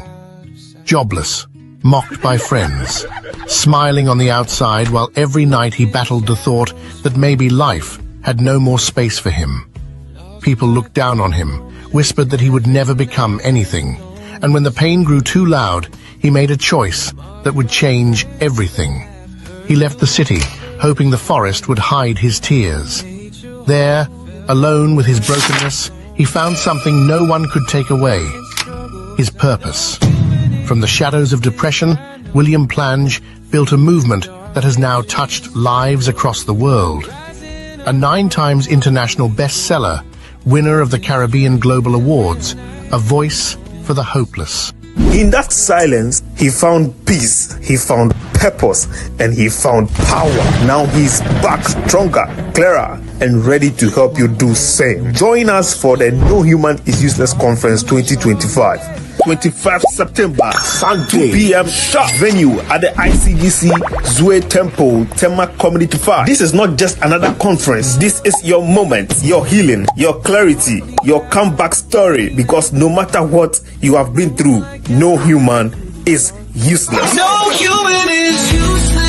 jobless, mocked by friends, smiling on the outside while every night he battled the thought that maybe life had no more space for him. People looked down on him, whispered that he would never become anything, and when the pain grew too loud, he made a choice that would change everything. He left the city, hoping the forest would hide his tears. There, alone with his brokenness, he found something no one could take away: his purpose. From the shadows of depression, William Plange built a movement that has now touched lives across the world. A 9-time international bestseller, winner of the Caribbean Global Awards, a voice for the hopeless. In that silence, He found peace, he found purpose, and he found power. Now he's back stronger, clearer, and ready to help you do same. Join us for the No Human is Useless Conference 2025. 21st September, Sunday, 2 p.m. sharp. Venue at the ICGC Zue Temple, Tema Community Park. This is not just another conference. This is your moment, your healing, your clarity, your comeback story. Because no matter what you have been through, no human is useless. No human is useless.